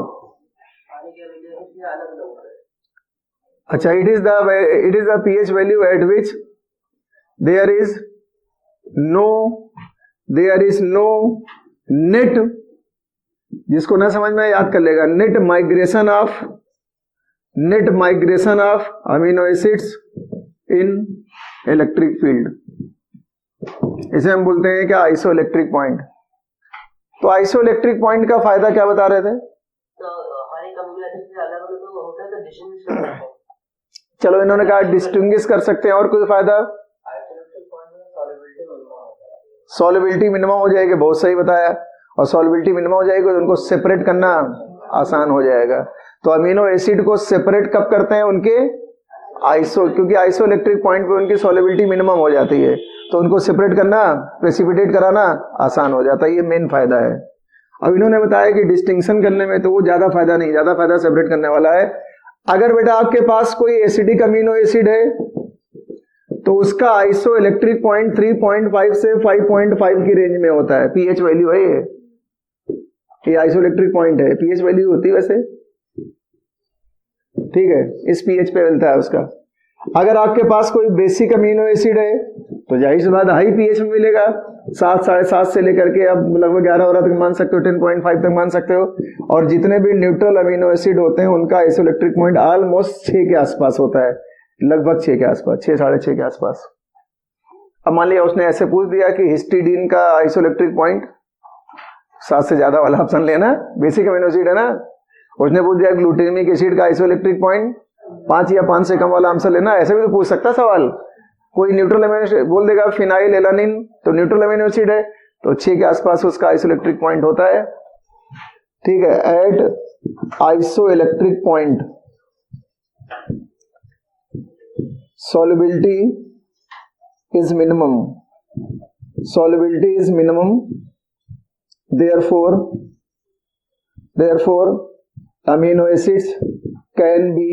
अच्छा, it is the pH value at which there is no net, जिसको ना समझ में याद कर लेगा, net migration of amino acids in electric field. इसे हम बोलते हैं क्या? Isoelectric point. तो आइसोइलेक्ट्रिक पॉइंट का फायदा क्या बता रहे थे? चलो इन्होंने कहा डिस्टिंग्विश कर सकते हैं, और कोई फायदा? सॉल्युबिलिटी मिनिमम हो जाएगी, बहुत सही बताया। और सॉल्युबिलिटी मिनिमम हो जाएगी तो उनको सेपरेट करना आसान हो जाएगा। तो अमीनो एसिड को सेपरेट कब करते हैं? उनके क्योंकि आइसोइलेक्ट्रिक पॉइंट पे उनकी सॉल्युबिलिटी मिनिमम हो जाती है, तो उनको सेपरेट करना, प्रेसिपिटेट कराना आसान हो जाता है। ये मेन फायदा है। अब इन्होंने बताया कि डिस्टिंक्शन करने में तो वो ज्यादा फायदा नहीं, ज्यादा फायदा सेपरेट करने वाला है। अगर बेटा आपके पास कोई एसिडिक अमीनो एसिड है तो उसका आइसो इलेक्ट्रिक पॉइंट 3.5 से 5.5 की रेंज में होता है। पीएच वैल्यू है ये आइसो इलेक्ट्रिक पॉइंट है, पीएच वैल्यू होती है वैसे, ठीक है, इस पीएच पे मिलता है उसका। अगर आपके पास कोई बेसिक अमीनो एसिड है तो जाहिर सी बात हाई पीएच में मिलेगा, 7, 7.5 से लेकर के अब लगभग 11 तक मान सकते हो, 10.5 तक मान सकते हो। और जितने भी न्यूट्रल अमीनो एसिड होते हैं उनका आइसोइलेक्ट्रिक पॉइंट ऑलमोस्ट 6 के आसपास होता है, लगभग 6 के आसपास, 6, 6.5 के आसपास। अब मान लिया उसने ऐसे पूछ दिया कि हिस्टिडीन का आइसोइलेक्ट्रिक पॉइंट 7 से ज्यादा वाला ऑप्शन लेना, बेसिक अमीनो एसिड है ना। उसने पूछ दिया ग्लूटामिक एसिड का आइसोइलेक्ट्रिक पॉइंट 5 या 5 से कम वाला आंसर लेना, ऐसे भी तो पूछ सकता सवाल। कोई न्यूट्रल अमीनो एसिड बोल देगा, फिनाइल एलानिन तो न्यूट्रल अमीनो एसिड है, तो 6 के आसपास उसका आइसोइलेक्ट्रिक पॉइंट होता है, ठीक है। At isoelectric point solubility is minimum, therefore amino acids can be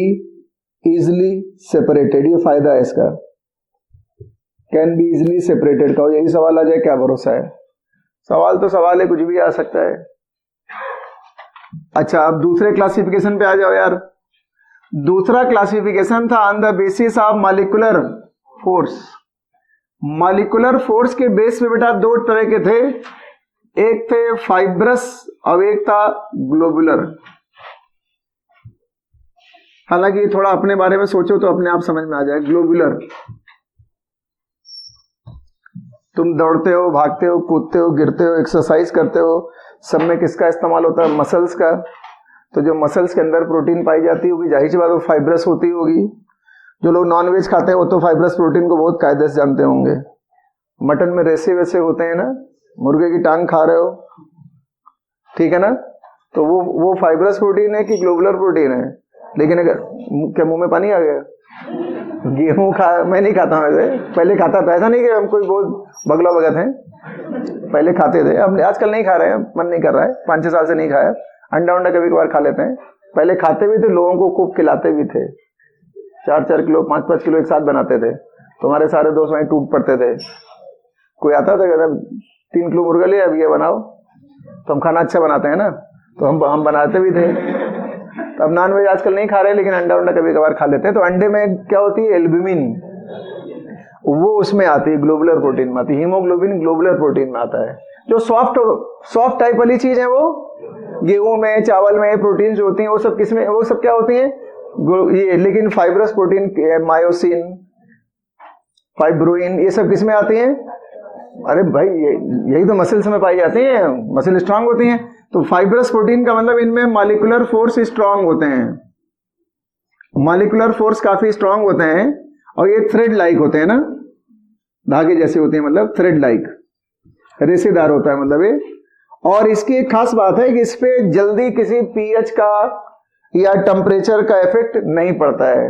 easily separated। ये फायदा है इसका, can be easily separated का। यही सवाल आ जाए, क्या भरोसा है? सवाल तो सवाल है, कुछ भी आ सकता है। अच्छा, अब दूसरे क्लासिफिकेशन पे आ जाओ यार। दूसरा क्लासिफिकेशन था on the basis of molecular force. Molecular force के बेस पे बेटा 2 तरह के थे, एक थे फाइब्रस और एक था ग्लोबुलर। हालांकि थोड़ा अपने बारे में सोचो तो अपने आप समझ में आ जाए। ग्लोबुलर, तुम दौड़ते हो, भागते हो, कूदते हो, गिरते हो, एक्सरसाइज करते हो, सब में किसका इस्तेमाल होता है? मसल्स का। तो जो मसल्स के अंदर प्रोटीन पाई जाती होगी, जाहिर सी बात वो फाइब्रस होती होगी। जो लोग नॉनवेज खाते हैं वो तो फाइब्रस प्रोटीन को बहुत कायदे से जानते होंगे। मटन में रेसे वैसे होते हैं ना, मुर्गे की टांग खा रहे हो, ठीक है ना, तो वो फाइब्रस प्रोटीन है कि ग्लोबुलर प्रोटीन है? लेकिन अगर क्या मुंह में पानी आ गया? गेहूं मैं नहीं खाता हूं वैसे, पहले खाता था। ऐसा नहीं कि हम कोई बहुत बगला भगत हैं, पहले खाते थे, अब आजकल नहीं खा रहे हैं, मन नहीं कर रहा है, 5-6 साल से नहीं खाया। अंडा कभी कभार खा लेते हैं, पहले खाते भी थे, लोगों को खूब खिलाते भी थे, 4-4 किलो 5-5 किलो एक साथ बनाते थे। तुम्हारे सारे दोस्त वहीं टूट पड़ते थे। कोई आता था कहता 3 किलो मुर्गा ले, अब ये बनाओ, तो हम खाना अच्छा बनाते हैं ना, तो हम बनाते भी थे। तो अब नॉन वेज आजकल नहीं खा रहे, लेकिन अंडा कभी कभार खा लेते हैं। तो अंडे में क्या होती है? एल्ब्यूमिन, वो उसमें आती है, ग्लोबुलर प्रोटीन में आती है। हीमोग्लोबिन ग्लोबुलर प्रोटीन में आता है। जो सॉफ्ट टाइप वाली चीज है वो गेहूं में, चावल में प्रोटीन जो होती हैं वो सब किसमें, वो सब क्या होती हैं? ये। लेकिन फाइब्रस प्रोटीन, मायोसिन, फाइब्रोइन, ये सब किसमें आती हैं? अरे भाई यही तो मसल्स में पाई जाती हैं, मसल स्ट्रांग होती हैं। तो फाइब्रस प्रोटीन का मतलब इनमें मॉलिक्यूलर फोर्स स्ट्रांग होते हैं, मॉलिक्यूलर फोर्स काफी स्ट्रांग होते हैं, और ये थ्रेड लाइक होते हैं ना, धागे जैसे होते हैं, मतलब थ्रेड लाइक। रेशेदार होता है मतलब ये। और इसकी एक खास बात है कि इस पे जल्दी किसी पीएच का या टेम्परेचर का इफेक्ट नहीं पड़ता है।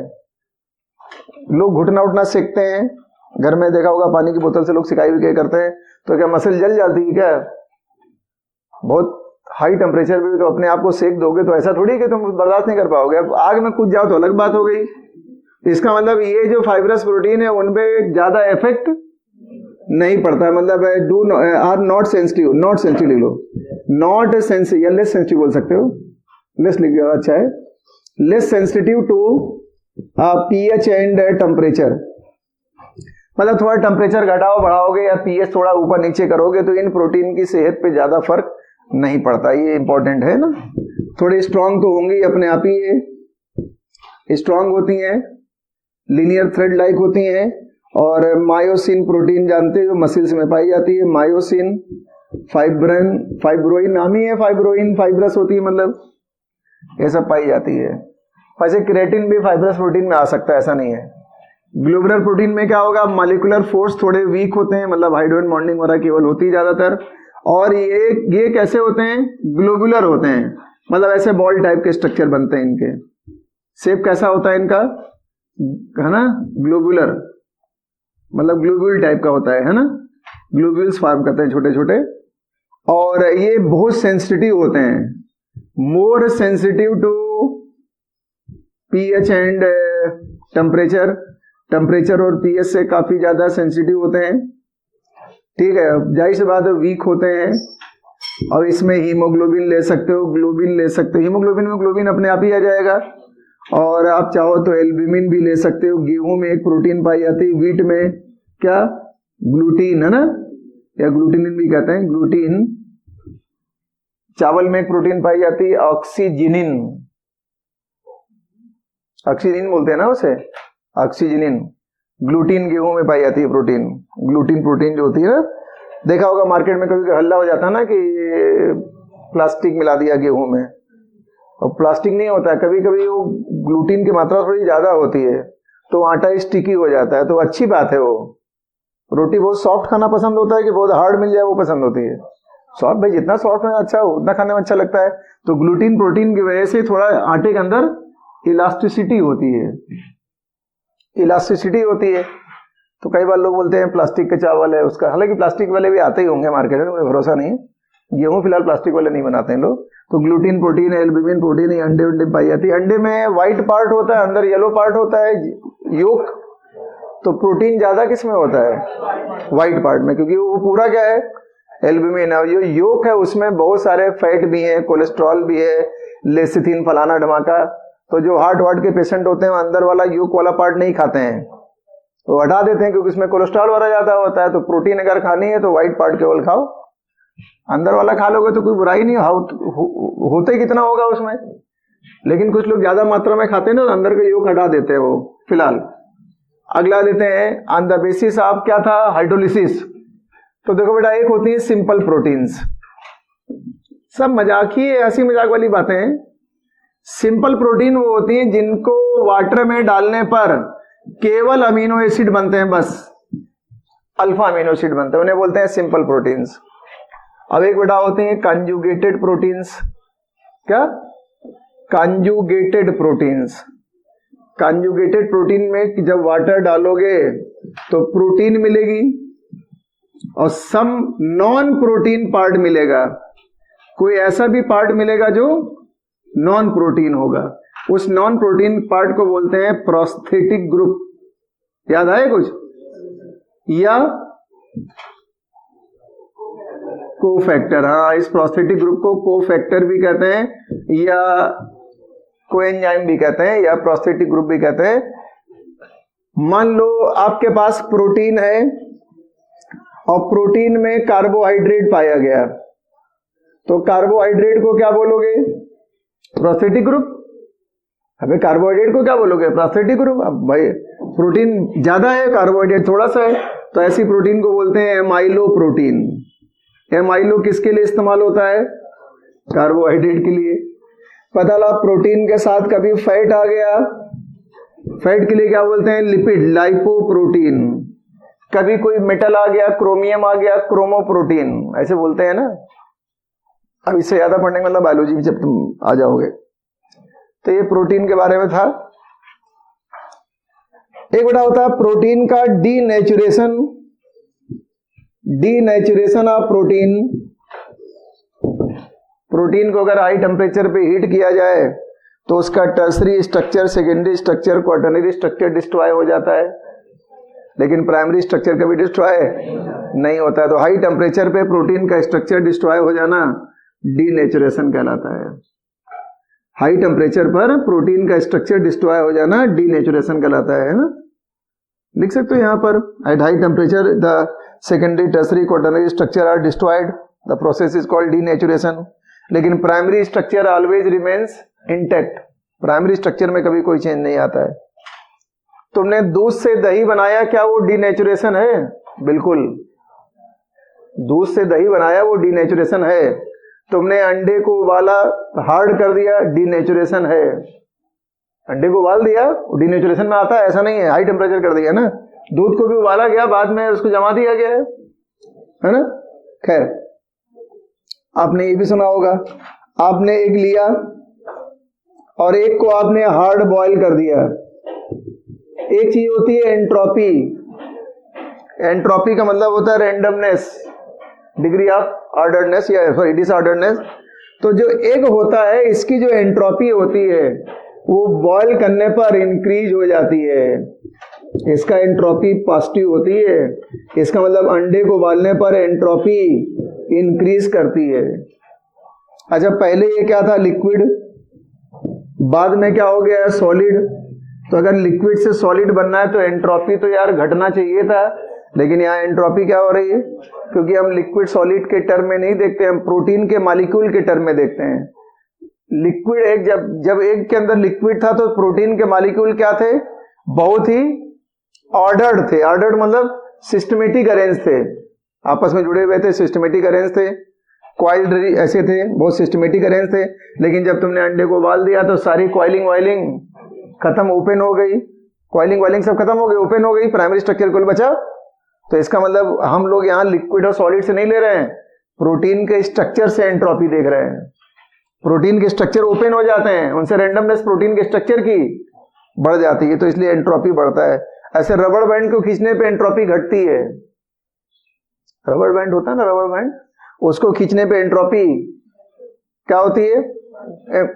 लोग घुटना उठना सेकते हैं, घर में देखा होगा पानी की बोतल से लोग सिकाई विकाई करते हैं, तो क्या मसल जल जाती है क्या? बहुत हाई टेम्परेचर पे तो अपने आप को सेक दोगे तो ऐसा थोड़ी कि तुम बर्दाश्त नहीं कर पाओगे। अब आग में कूद जाओ तो अलग बात हो गई। इसका मतलब ये जो फाइब्रस प्रोटीन है उन पे ज्यादा इफेक्ट नहीं पड़ता, मतलब do are not sensitive, not sensitive लिख लो, नॉट सेंसिटिव या लेस सेंसिटिव बोल सकते हो, लेस लिख लो अच्छा है, less sensitive to pH and temperature. मतलब थोड़ा टेम्परेचर घटाओ बढ़ाओगे या पीएच थोड़ा ऊपर नीचे करोगे तो इन प्रोटीन की सेहत पे ज्यादा फर्क नहीं पड़ता। ये इंपॉर्टेंट है ना। थोड़ी स्ट्रांग तो होंगी अपने आप ही, ये स्ट्रांग होती हैं, लीनियर थ्रेड लाइक होती हैं। और मायोसिन प्रोटीन जानते हो मसल्स में पाई जाती है, मायोसिन, फाइब्रोइन नाम ही है, फाइब्रोइन फाइब्रस होती है, मतलब ये सब पाई जाती है। वैसे क्रिएटिन भी फाइब्रस प्रोटीन में आ सकता है, ऐसा नहीं है। ग्लोबुलर प्रोटीन में क्या होगा, मॉलिक्यूलर फोर्स थोड़े वीक होते हैं, मतलब हाइड्रोजन बॉन्डिंग वगैरह केवल होती है ज्यादातर। और ये कैसे होते हैं, ग्लोबुलर होते हैं, मतलब ऐसे बॉल टाइप के स्ट्रक्चर बनते हैं इनके। शेप कैसा होता है इनका, है ना, ग्लोबुलर, मतलब ग्लोब्यूल टाइप का होता है ना, ग्लोब्यूल्स फॉर्म करते हैं छोटे छोटे। और ये बहुत सेंसिटिव होते हैं, more sensitive to pH and temperature, temperature और पीएच से काफी ज्यादा सेंसिटिव होते हैं, ठीक है। जाहिर सी बात है वीक होते हैं। और इसमें हीमोग्लोबिन ले सकते हो, ग्लोबिन ले सकते हो, हीमोग्लोबिन में ग्लोबिन अपने आप ही आ जाएगा। और आप चाहो तो एल्ब्यूमिन भी ले सकते हो। गेहूं में एक प्रोटीन पाई जाती है, व्हीट में क्या, ग्लूटीन है ना, या ग्लूटिनिन भी कहते हैं, ग्लूटीन। चावल में एक प्रोटीन पाई जाती है ऑक्सीजिनिन, ऑक्सीजिन बोलते हैं ना उसे, ऑक्सीजिनिन। ग्लूटीन गेहूं में पाई जाती है प्रोटीन, ग्लूटीन प्रोटीन जो होती है ना, देखा होगा मार्केट में कभी हल्ला हो जाता है ना कि प्लास्टिक मिला दिया गेहूं में, और प्लास्टिक नहीं होता है, कभी कभी वो ग्लूटीन की मात्रा थोड़ी ज्यादा होती है तो आटा स्टिकी हो जाता है, तो अच्छी बात है। वो रोटी बहुत सॉफ्ट खाना पसंद होता है कि बहुत हार्ड मिल जाए वो पसंद होती है? सॉफ्ट, भाई जितना सॉफ्ट में अच्छा हो उतना खाने में अच्छा लगता है। तो ग्लूटीन प्रोटीन की वजह से थोड़ा आटे के अंदर इलास्टिसिटी होती है, इलास्टिसिटी होती है। तो कई बार लोग बोलते हैं प्लास्टिक के चावल है उसका, हालांकि प्लास्टिक वाले भी आते ही होंगे मार्केट में, मुझे भरोसा नहीं है, गेहूं फिलहाल प्लास्टिक वाले नहीं बनाते हैं लोग। तो ग्लूटीन प्रोटीन है, एल्ब्यूमिन प्रोटीन है, अंडे उंडे पाई जाती है। अंडे में व्हाइट पार्ट होता है, अंदर येलो पार्ट होता है, योक। तो प्रोटीन ज्यादा किस में होता है, व्हाइट पार्ट में, क्योंकि वो पूरा क्या है, एल्ब्यूमिन है। जो योक है उसमें बहुत सारे फैट भी है, कोलेस्ट्रॉल भी है, लेसिथिन फलाना धमाका। तो जो हार्ट वार्ट के पेशेंट होते हैं अंदर वाला योक वाला पार्ट नहीं खाते हैं, वो हटा देते हैं क्योंकि उसमें कोलेस्ट्रॉल वाला ज्यादा होता है। तो प्रोटीन अगर खानी है तो व्हाइट पार्ट केवल खाओ, अंदर वाला खा लोगे तो कोई बुराई नहीं, होते कितना होगा उसमें। लेकिन कुछ लोग ज्यादा मात्रा में खाते हैं ना, अंदर का योग हटा देते हैं वो। फिलहाल अगला लेते हैं ऑन द बेसिस ऑफ क्या था, हाइड्रोलिसिस। तो देखो बेटा, एक होती है सिंपल प्रोटीन्स, सब मजाक ही है, हंसी मजाक वाली बातें हैं। सिंपल प्रोटीन वो होती हैं जिनको वाटर में डालने पर केवल अमीनो एसिड बनते हैं, बस अल्फा अमीनो एसिड बनते हैं, उन्हें बोलते हैं सिंपल प्रोटीन्स। अब एक बेटा होते हैं कंजुगेटेड प्रोटीन्स। क्या, कंजुगेटेड प्रोटीन्स। कंजुगेटेड प्रोटीन में जब वाटर डालोगे तो प्रोटीन मिलेगी और सम नॉन प्रोटीन पार्ट मिलेगा, कोई ऐसा भी पार्ट मिलेगा जो नॉन प्रोटीन होगा। उस नॉन प्रोटीन पार्ट को बोलते हैं प्रोस्थेटिक ग्रुप। याद आए कुछ, या कोफैक्टर। हाँ, इस प्रोस्थेटिक ग्रुप को कोफैक्टर भी कहते हैं या कोएंजाइम भी कहते हैं या प्रोस्थेटिक ग्रुप भी कहते हैं। मान लो आपके पास प्रोटीन है और प्रोटीन में कार्बोहाइड्रेट पाया गया, तो कार्बोहाइड्रेट को क्या बोलोगे, प्रोस्थेटिक ग्रुप। अबे कार्बोहाइड्रेट को क्या बोलोगे, प्रोस्थेटिक ग्रुप। अब भाई प्रोटीन ज्यादा है, कार्बोहाइड्रेट थोड़ा सा है, तो ऐसी प्रोटीन को बोलते हैं एमाइलो प्रोटीन। एमाइलो किसके लिए इस्तेमाल होता है, कार्बोहाइड्रेट के लिए। पता लगा प्रोटीन के साथ कभी फैट आ गया, फैट के लिए क्या बोलते हैं, लिपिड, लाइपोप्रोटीन। कभी कोई मेटल आ गया, क्रोमियम आ गया, क्रोमोप्रोटीन ऐसे बोलते हैं ना। अब इससे ज्यादा पढ़ने का मतलब बायोलॉजी में जब तुम आ जाओगे। तो ये प्रोटीन के बारे में था। एक बड़ा होता है प्रोटीन का denaturation, denaturation of protein. Protein को अगर हाई टेम्परेचर पे हीट किया जाए तो उसका tertiary structure, secondary structure, quaternary structure destroy हो जाता है, लेकिन प्राइमरी स्ट्रक्चर कभी डिस्ट्रॉय नहीं होता है। तो हाई टेम्परेचर पे प्रोटीन का स्ट्रक्चर डिस्ट्रॉय हो जाना डीनेचुरेशन कहलाता है। हाई टेम्परेचर पर प्रोटीन का स्ट्रक्चर डिस्ट्रॉय हो जाना डीनेचुरेशन कहलाता है ना। लिख सकते हो यहां पर, at high temperature the secondary, tertiary, quaternary structure are destroyed, the process is called denaturation. लेकिन primary structure always remains intact, primary structure में कभी कोई चेंज नहीं आता है। तुमने दूध से दही बनाया, क्या वो डीनेचुरेशन है? बिल्कुल, दूध से दही बनाया वो डीनेचुरेशन है। तुमने अंडे को उबाला, हार्ड कर दिया, डीनेचुरेशन है। अंडे को उबाल दिया, डीनेचुरेशन में आता है, ऐसा नहीं है, हाई टेम्परेचर कर दिया ना। दूध को भी उबाला गया, बाद में उसको जमा दिया गया है ना। खैर, आपने ये भी सुना होगा, आपने एक लिया और एक को आपने हार्ड बॉयल कर दिया। एक चीज होती है एंट्रोपी, एंट्रोपी का मतलब होता है रैंडमनेस, डिग्री ऑफ ऑर्डरनेस या सॉरी डिसऑर्डरनेस। तो जो एग होता है, इसकी जो एंट्रोपी होती है वो बॉयल करने पर इंक्रीज हो जाती है, इसका एंट्रोपी पॉजिटिव होती है। इसका मतलब अंडे को उबालने पर एंट्रोपी इंक्रीज करती है। अच्छा, पहले ये क्या था? लिक्विड, बाद में क्या हो गया है? सॉलिड। तो अगर लिक्विड से सॉलिड बनना है तो एंट्रोपी तो यार घटना चाहिए था, लेकिन यहाँ एंट्रोपी क्या हो रही है? क्योंकि हम लिक्विड सॉलिड के टर्म में नहीं देखते, हम प्रोटीन के मॉलिक्यूल के टर्म में देखते हैं। लिक्विड एक जब एक के अंदर लिक्विड था तो प्रोटीन के मॉलिक्यूल क्या थे? बहुत ही ऑर्डर्ड थे। ऑर्डर्ड मतलब सिस्टमेटिक अरेंज थे, आपस में जुड़े हुए थे, सिस्टमेटिक अरेंज थे, क्वाइल्ड ऐसे थे, बहुत सिस्टमेटिक अरेंज थे। लेकिन जब तुमने अंडे को उबाल दिया तो सारी क्वाइलिंग वाइलिंग खत्म, ओपन हो गई, क्वाइलिंग वाइलिंग सब खत्म हो गई, ओपन हो गई, प्राइमरी स्ट्रक्चर कुल बचा। तो इसका मतलब हम लोग यहाँ लिक्विड और सॉलिड से नहीं ले रहे हैं, प्रोटीन के स्ट्रक्चर से एंट्रोपी देख रहे हैं। प्रोटीन के स्ट्रक्चर ओपन हो जाते हैं, उनसे रैंडमनेस प्रोटीन के स्ट्रक्चर की बढ़ जाती है, तो इसलिए एंट्रोपी बढ़ता है। ऐसे रबड़ बैंड को खींचने पे एंट्रोपी घटती है। रबड़ बैंड होता है ना, रबड़ बैंड, उसको खींचने पे एंट्रोपी क्या होती है?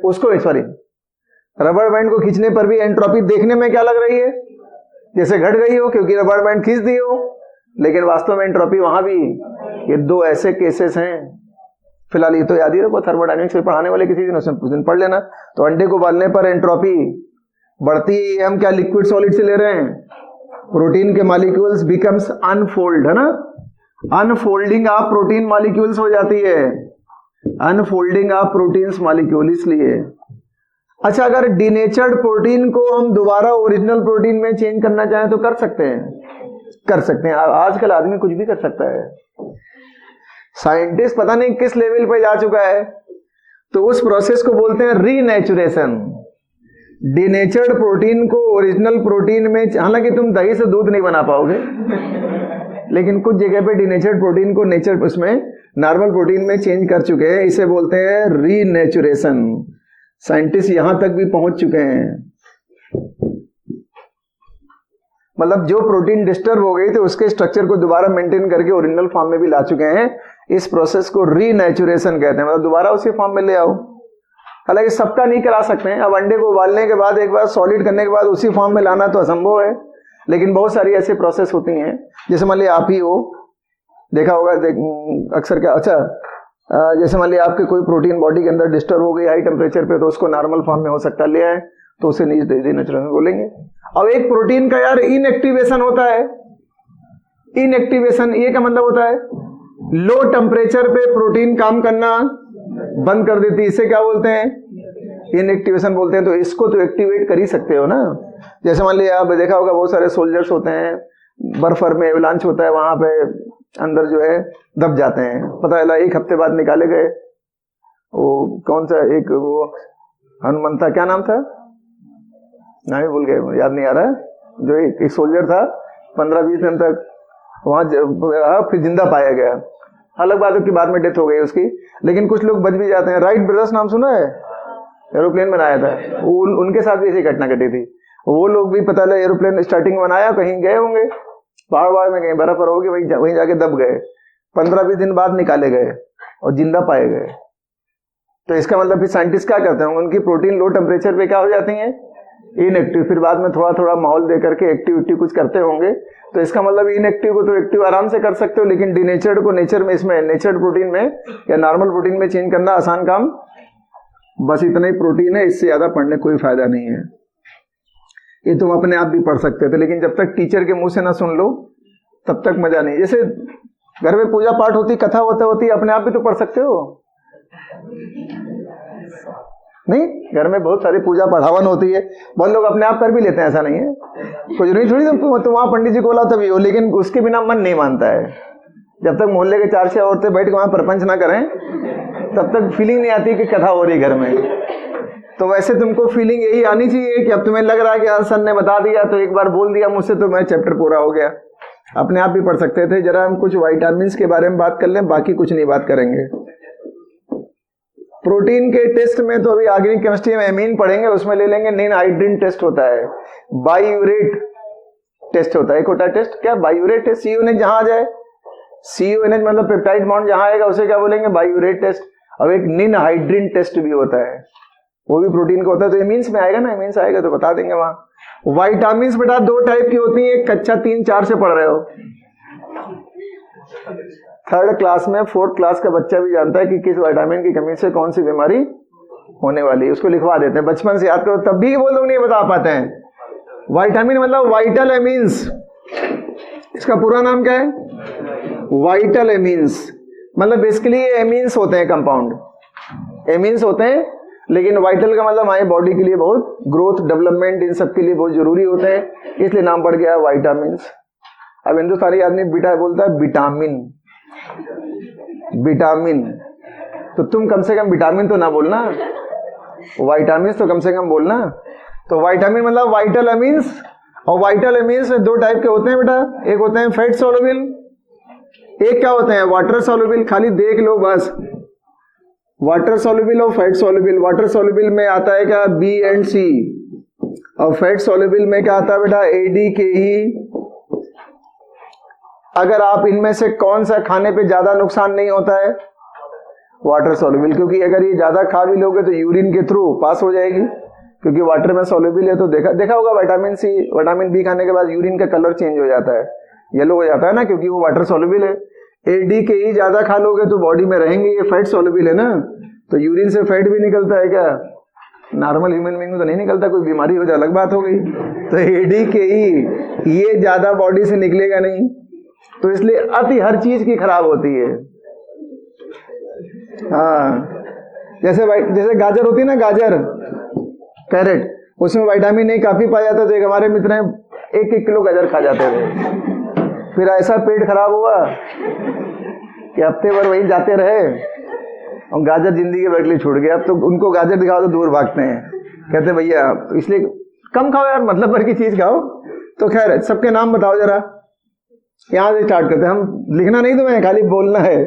उसको सॉरी, रबड़ बैंड को खींचने पर भी एंट्रोपी देखने में क्या लग रही है? जैसे घट गई हो, क्योंकि रबड़ बैंड खींच दी हो, लेकिन वास्तव में एंट्रोपी वहां भी। ये दो ऐसे केसेस हैं। फिलहाल ये तो याद ही रखो, थर्मोडायनेमिक्स में पढ़ाने वाले किसी दिन पढ़ लेना। तो अंडे को उबालने पर एंट्रोपी बढ़ती है। हम क्या लिक्विड सॉलिड से ले रहे हैं? प्रोटीन के मॉलिक्यूल्स बिकम्स अनफोल्ड, है ना, अनफोल्डिंग ऑफ प्रोटीन मॉलिक्यूल्स हो जाती है, अनफोल्डिंग ऑफ प्रोटीन्स मॉलिक्यूल। इसलिए अच्छा, अगर डिनेचर्ड प्रोटीन को हम दोबारा ओरिजिनल प्रोटीन में चेंज करना चाहें तो कर सकते हैं, कर सकते हैं। आजकल आदमी कुछ भी कर सकता है, साइंटिस्ट पता नहीं किस लेवल पे जा चुका है। तो उस प्रोसेस को बोलते हैं रीनेचुरेशन। डिनेचर्ड प्रोटीन को ओरिजिनल प्रोटीन में, हालांकि तुम दही से दूध नहीं बना पाओगे, लेकिन कुछ जगह पे डिनेचर्ड प्रोटीन को नेचर उसमें नॉर्मल प्रोटीन में चेंज कर चुके हैं, इसे बोलते हैं रीनेचुरेशन। साइंटिस्ट यहां तक भी पहुंच चुके हैं। मतलब जो प्रोटीन डिस्टर्ब हो गई थी उसके स्ट्रक्चर को दोबारा मेंटेन करके ओरिजिनल फॉर्म में भी ला चुके हैं। इस प्रोसेस को रीनेचुरेशन कहते हैं, मतलब दोबारा उसी फॉर्म में ले आओ। हालांकि सबका नहीं करा सकते हैं। अब अंडे को उबालने के बाद एक बार सॉलिड करने के बाद उसी फॉर्म में लाना तो असंभव है, लेकिन बहुत सारी ऐसी प्रोसेस होती हैं। जैसे मान लिया आप ही हो, देखा होगा अक्सर क्या, अच्छा जैसे मान लिया आपके कोई प्रोटीन बॉडी के अंदर डिस्टर्ब हो गई हाई टेम्परेचर पे, तो उसको नॉर्मल फॉर्म में हो सकता ले आए, तो उसे रीनेचुरेशन बोलेंगे। अब एक प्रोटीन का यार इनएक्टिवेशन होता है। इनएक्टिवेशन ये क्या मतलब होता है? लो टेम्परेचर पे प्रोटीन काम करना बंद कर देती, इसे क्या बोलते हैं? इनएक्टिवेशन बोलते हैं। तो इसको तो एक्टिवेट कर ही सकते हो ना। जैसे मान लिया आप देखा होगा बहुत सारे सोल्जर्स होते हैं, बर्फर में एवलांच होता है, वहां पे अंदर जो है दब जाते हैं, पता है एक हफ्ते बाद निकाले गए। वो कौन सा एक वो हनुमंता, क्या नाम था, नाम ही भूल गए, याद नहीं आ रहा है, जो एक सोल्जर था 15-20 दिन तक वहां फिर जिंदा पाया गया। अलग बात है कि बाद में डेथ हो गई उसकी, लेकिन कुछ लोग बच भी जाते हैं। राइट ब्रदर्स नाम सुना है? एरोप्लेन बनाया था, उनके साथ भी ऐसी घटना घटी थी। वो लोग भी पता लगा एरोप्लेन स्टार्टिंग में बनाया, कहीं गए होंगे पहाड़ में, कहीं बर्फ होगी, वहीं जाके दब गए। 15-20 दिन बाद निकाले गए और जिंदा पाए गए। तो इसका मतलब फिर साइंटिस्ट क्या करते हैं, उनकी प्रोटीन लो टेम्परेचर पे क्या हो जाती है, इनएक्टिव। फिर बाद में थोड़ा थोड़ा माहौल दे करके एक्टिविटी कुछ करते होंगे। तो इसका मतलब इनएक्टिव को तो एक्टिव आराम से कर सकते हो, लेकिन डिनेचर्ड को नेचर में, इसमें नेचर्ड प्रोटीन में या नॉर्मल प्रोटीन में चेंज करना आसान काम। बस इतना ही प्रोटीन है, इससे ज्यादा पढ़ने कोई फायदा नहीं है। ये तुम अपने आप भी पढ़ सकते थे, लेकिन जब तक टीचर के मुंह से ना सुन लो तब तक मजा नहीं। जैसे घर में पूजा पाठ होती, कथा होती, अपने आप भी तो पढ़ सकते हो नहीं? घर में बहुत सारी पूजा पढ़ावन होती है, बहुत लोग अपने आप कर भी लेते हैं, ऐसा नहीं है। कुछ नहीं, थोड़ी तो वहां पंडित जी को बोला तभी हो, लेकिन उसके बिना मन नहीं मानता है। जब तक मोहल्ले के 4-6 औरतें बैठ के वहां प्रपंच ना करें तब तक फीलिंग नहीं आती कि कथा हो रही घर में। तो वैसे तुमको फीलिंग यही आनी चाहिए कि अब तुम्हें लग रहा है कि यार सर ने बता दिया, तो एक बार बोल दिया मुझसे तो मैं चैप्टर पूरा हो गया। अपने आप भी पढ़ सकते थे। जरा हम कुछ विटामिन के बारे में बात कर लें, बाकी कुछ नहीं बात करेंगे। प्रोटीन के टेस्ट में तो अभी ऑर्गेनिक केमिस्ट्री में एमीन पढ़ेंगे, उसमें ले लेंगे नीन हाइड्रीन टेस्ट होता है, बायूरेट टेस्ट होता है। एक होता है टेस्ट क्या, बायूरेट टेस्ट। CONH जहां आ जाए, CONH मतलब पेप्टाइड बॉन्ड जहां आएगा उसे क्या बोलेंगे, बायूरेट टेस्ट। अब एक नीन हाइड्रीन टेस्ट भी होता है, वो भी प्रोटीन का होता है। तो एमीन्स में आएगा ना, एमीन्स आएगा तो बता देंगे वहां। विटामिन बेटा 2 टाइप की होती है, कक्षा 3-4 से पढ़ रहे हो। 3rd क्लास में 4th क्लास का बच्चा भी जानता है कि किस विटामिन की कमी से कौन सी बीमारी होने वाली है, उसको लिखवा देते हैं, बचपन से याद करो। तब भी वो लोग नहीं बता पाते हैं। विटामिन मतलब वाइटल एमीन्स, इसका पूरा नाम क्या है, वाइटल एमीन्स। मतलब बेसिकली एमीन्स होते हैं, कंपाउंड एमीन्स होते हैं, लेकिन वाइटल का मतलब हमारी बॉडी के लिए बहुत, ग्रोथ डेवलपमेंट इन सब के लिए बहुत जरूरी होते हैं, इसलिए नाम पड़ गया विटामिन्स। अब हिंदुस्तानी आदमी बीटा बोलता है, विटामिन विटामिन, तो तुम कम से कम विटामिन तो ना बोलना, विटामिन तो कम से कम बोलना। तो विटामिन मतलब वाइटल एमीन्स, और वाइटल एमीन्स 2 टाइप के होते हैं बेटा, एक होते हैं फैट सोलुबल, एक क्या होते हैं वाटर सोलुबल। खाली देख लो बस, वाटर सोलुबल और फैट सोलुबल। वाटर सोलुबल में आता है क्या, B and C, और फैट सोलुबल में क्या आता है बेटा, ADKE। अगर आप इनमें से कौन सा खाने पे ज्यादा नुकसान नहीं होता है, वाटर सोलुबल, क्योंकि अगर ये ज्यादा खा भी लोगे तो यूरिन के थ्रू पास हो जाएगी, क्योंकि वाटर में सोलुबल है। तो देखा होगा विटामिन C, विटामिन B खाने के बाद यूरिन का कलर चेंज हो जाता है, येलो हो जाता है ना, क्योंकि वो वाटर सोलुबल है। ADKE ज्यादा खा लोगे तो बॉडी में रहेंगे, ये फैट सोलुबल है ना, तो यूरिन से फैट भी निकलता है क्या, नॉर्मल ह्यूमन बीइंग में तो नहीं निकलता, कोई बीमारी हो जाए अलग बात हो गई। तो ADKE ये ज्यादा बॉडी से निकलेगा नहीं, तो इसलिए अति हर चीज की खराब होती है। हाँ, जैसे गाजर होती है ना, गाजर कैरेट, उसमें विटामिन ए काफी पाया जाता है। तो एक हमारे मित्र हैं 1-1 किलो गाजर खा जाते थे, फिर ऐसा पेट खराब हुआ कि हफ्ते भर वहीं जाते रहे और गाजर जिंदगी भर के लिए छूट गया। अब तो उनको गाजर दिखाओ तो दूर भागते हैं, कहते भैया, तो इसलिए कम खाओ यार, मतलब भर की चीज खाओ। तो खैर सबके नाम बताओ जरा, यहां से स्टार्ट करते हैं, हम लिखना नहीं तुम्हें, खाली बोलना है।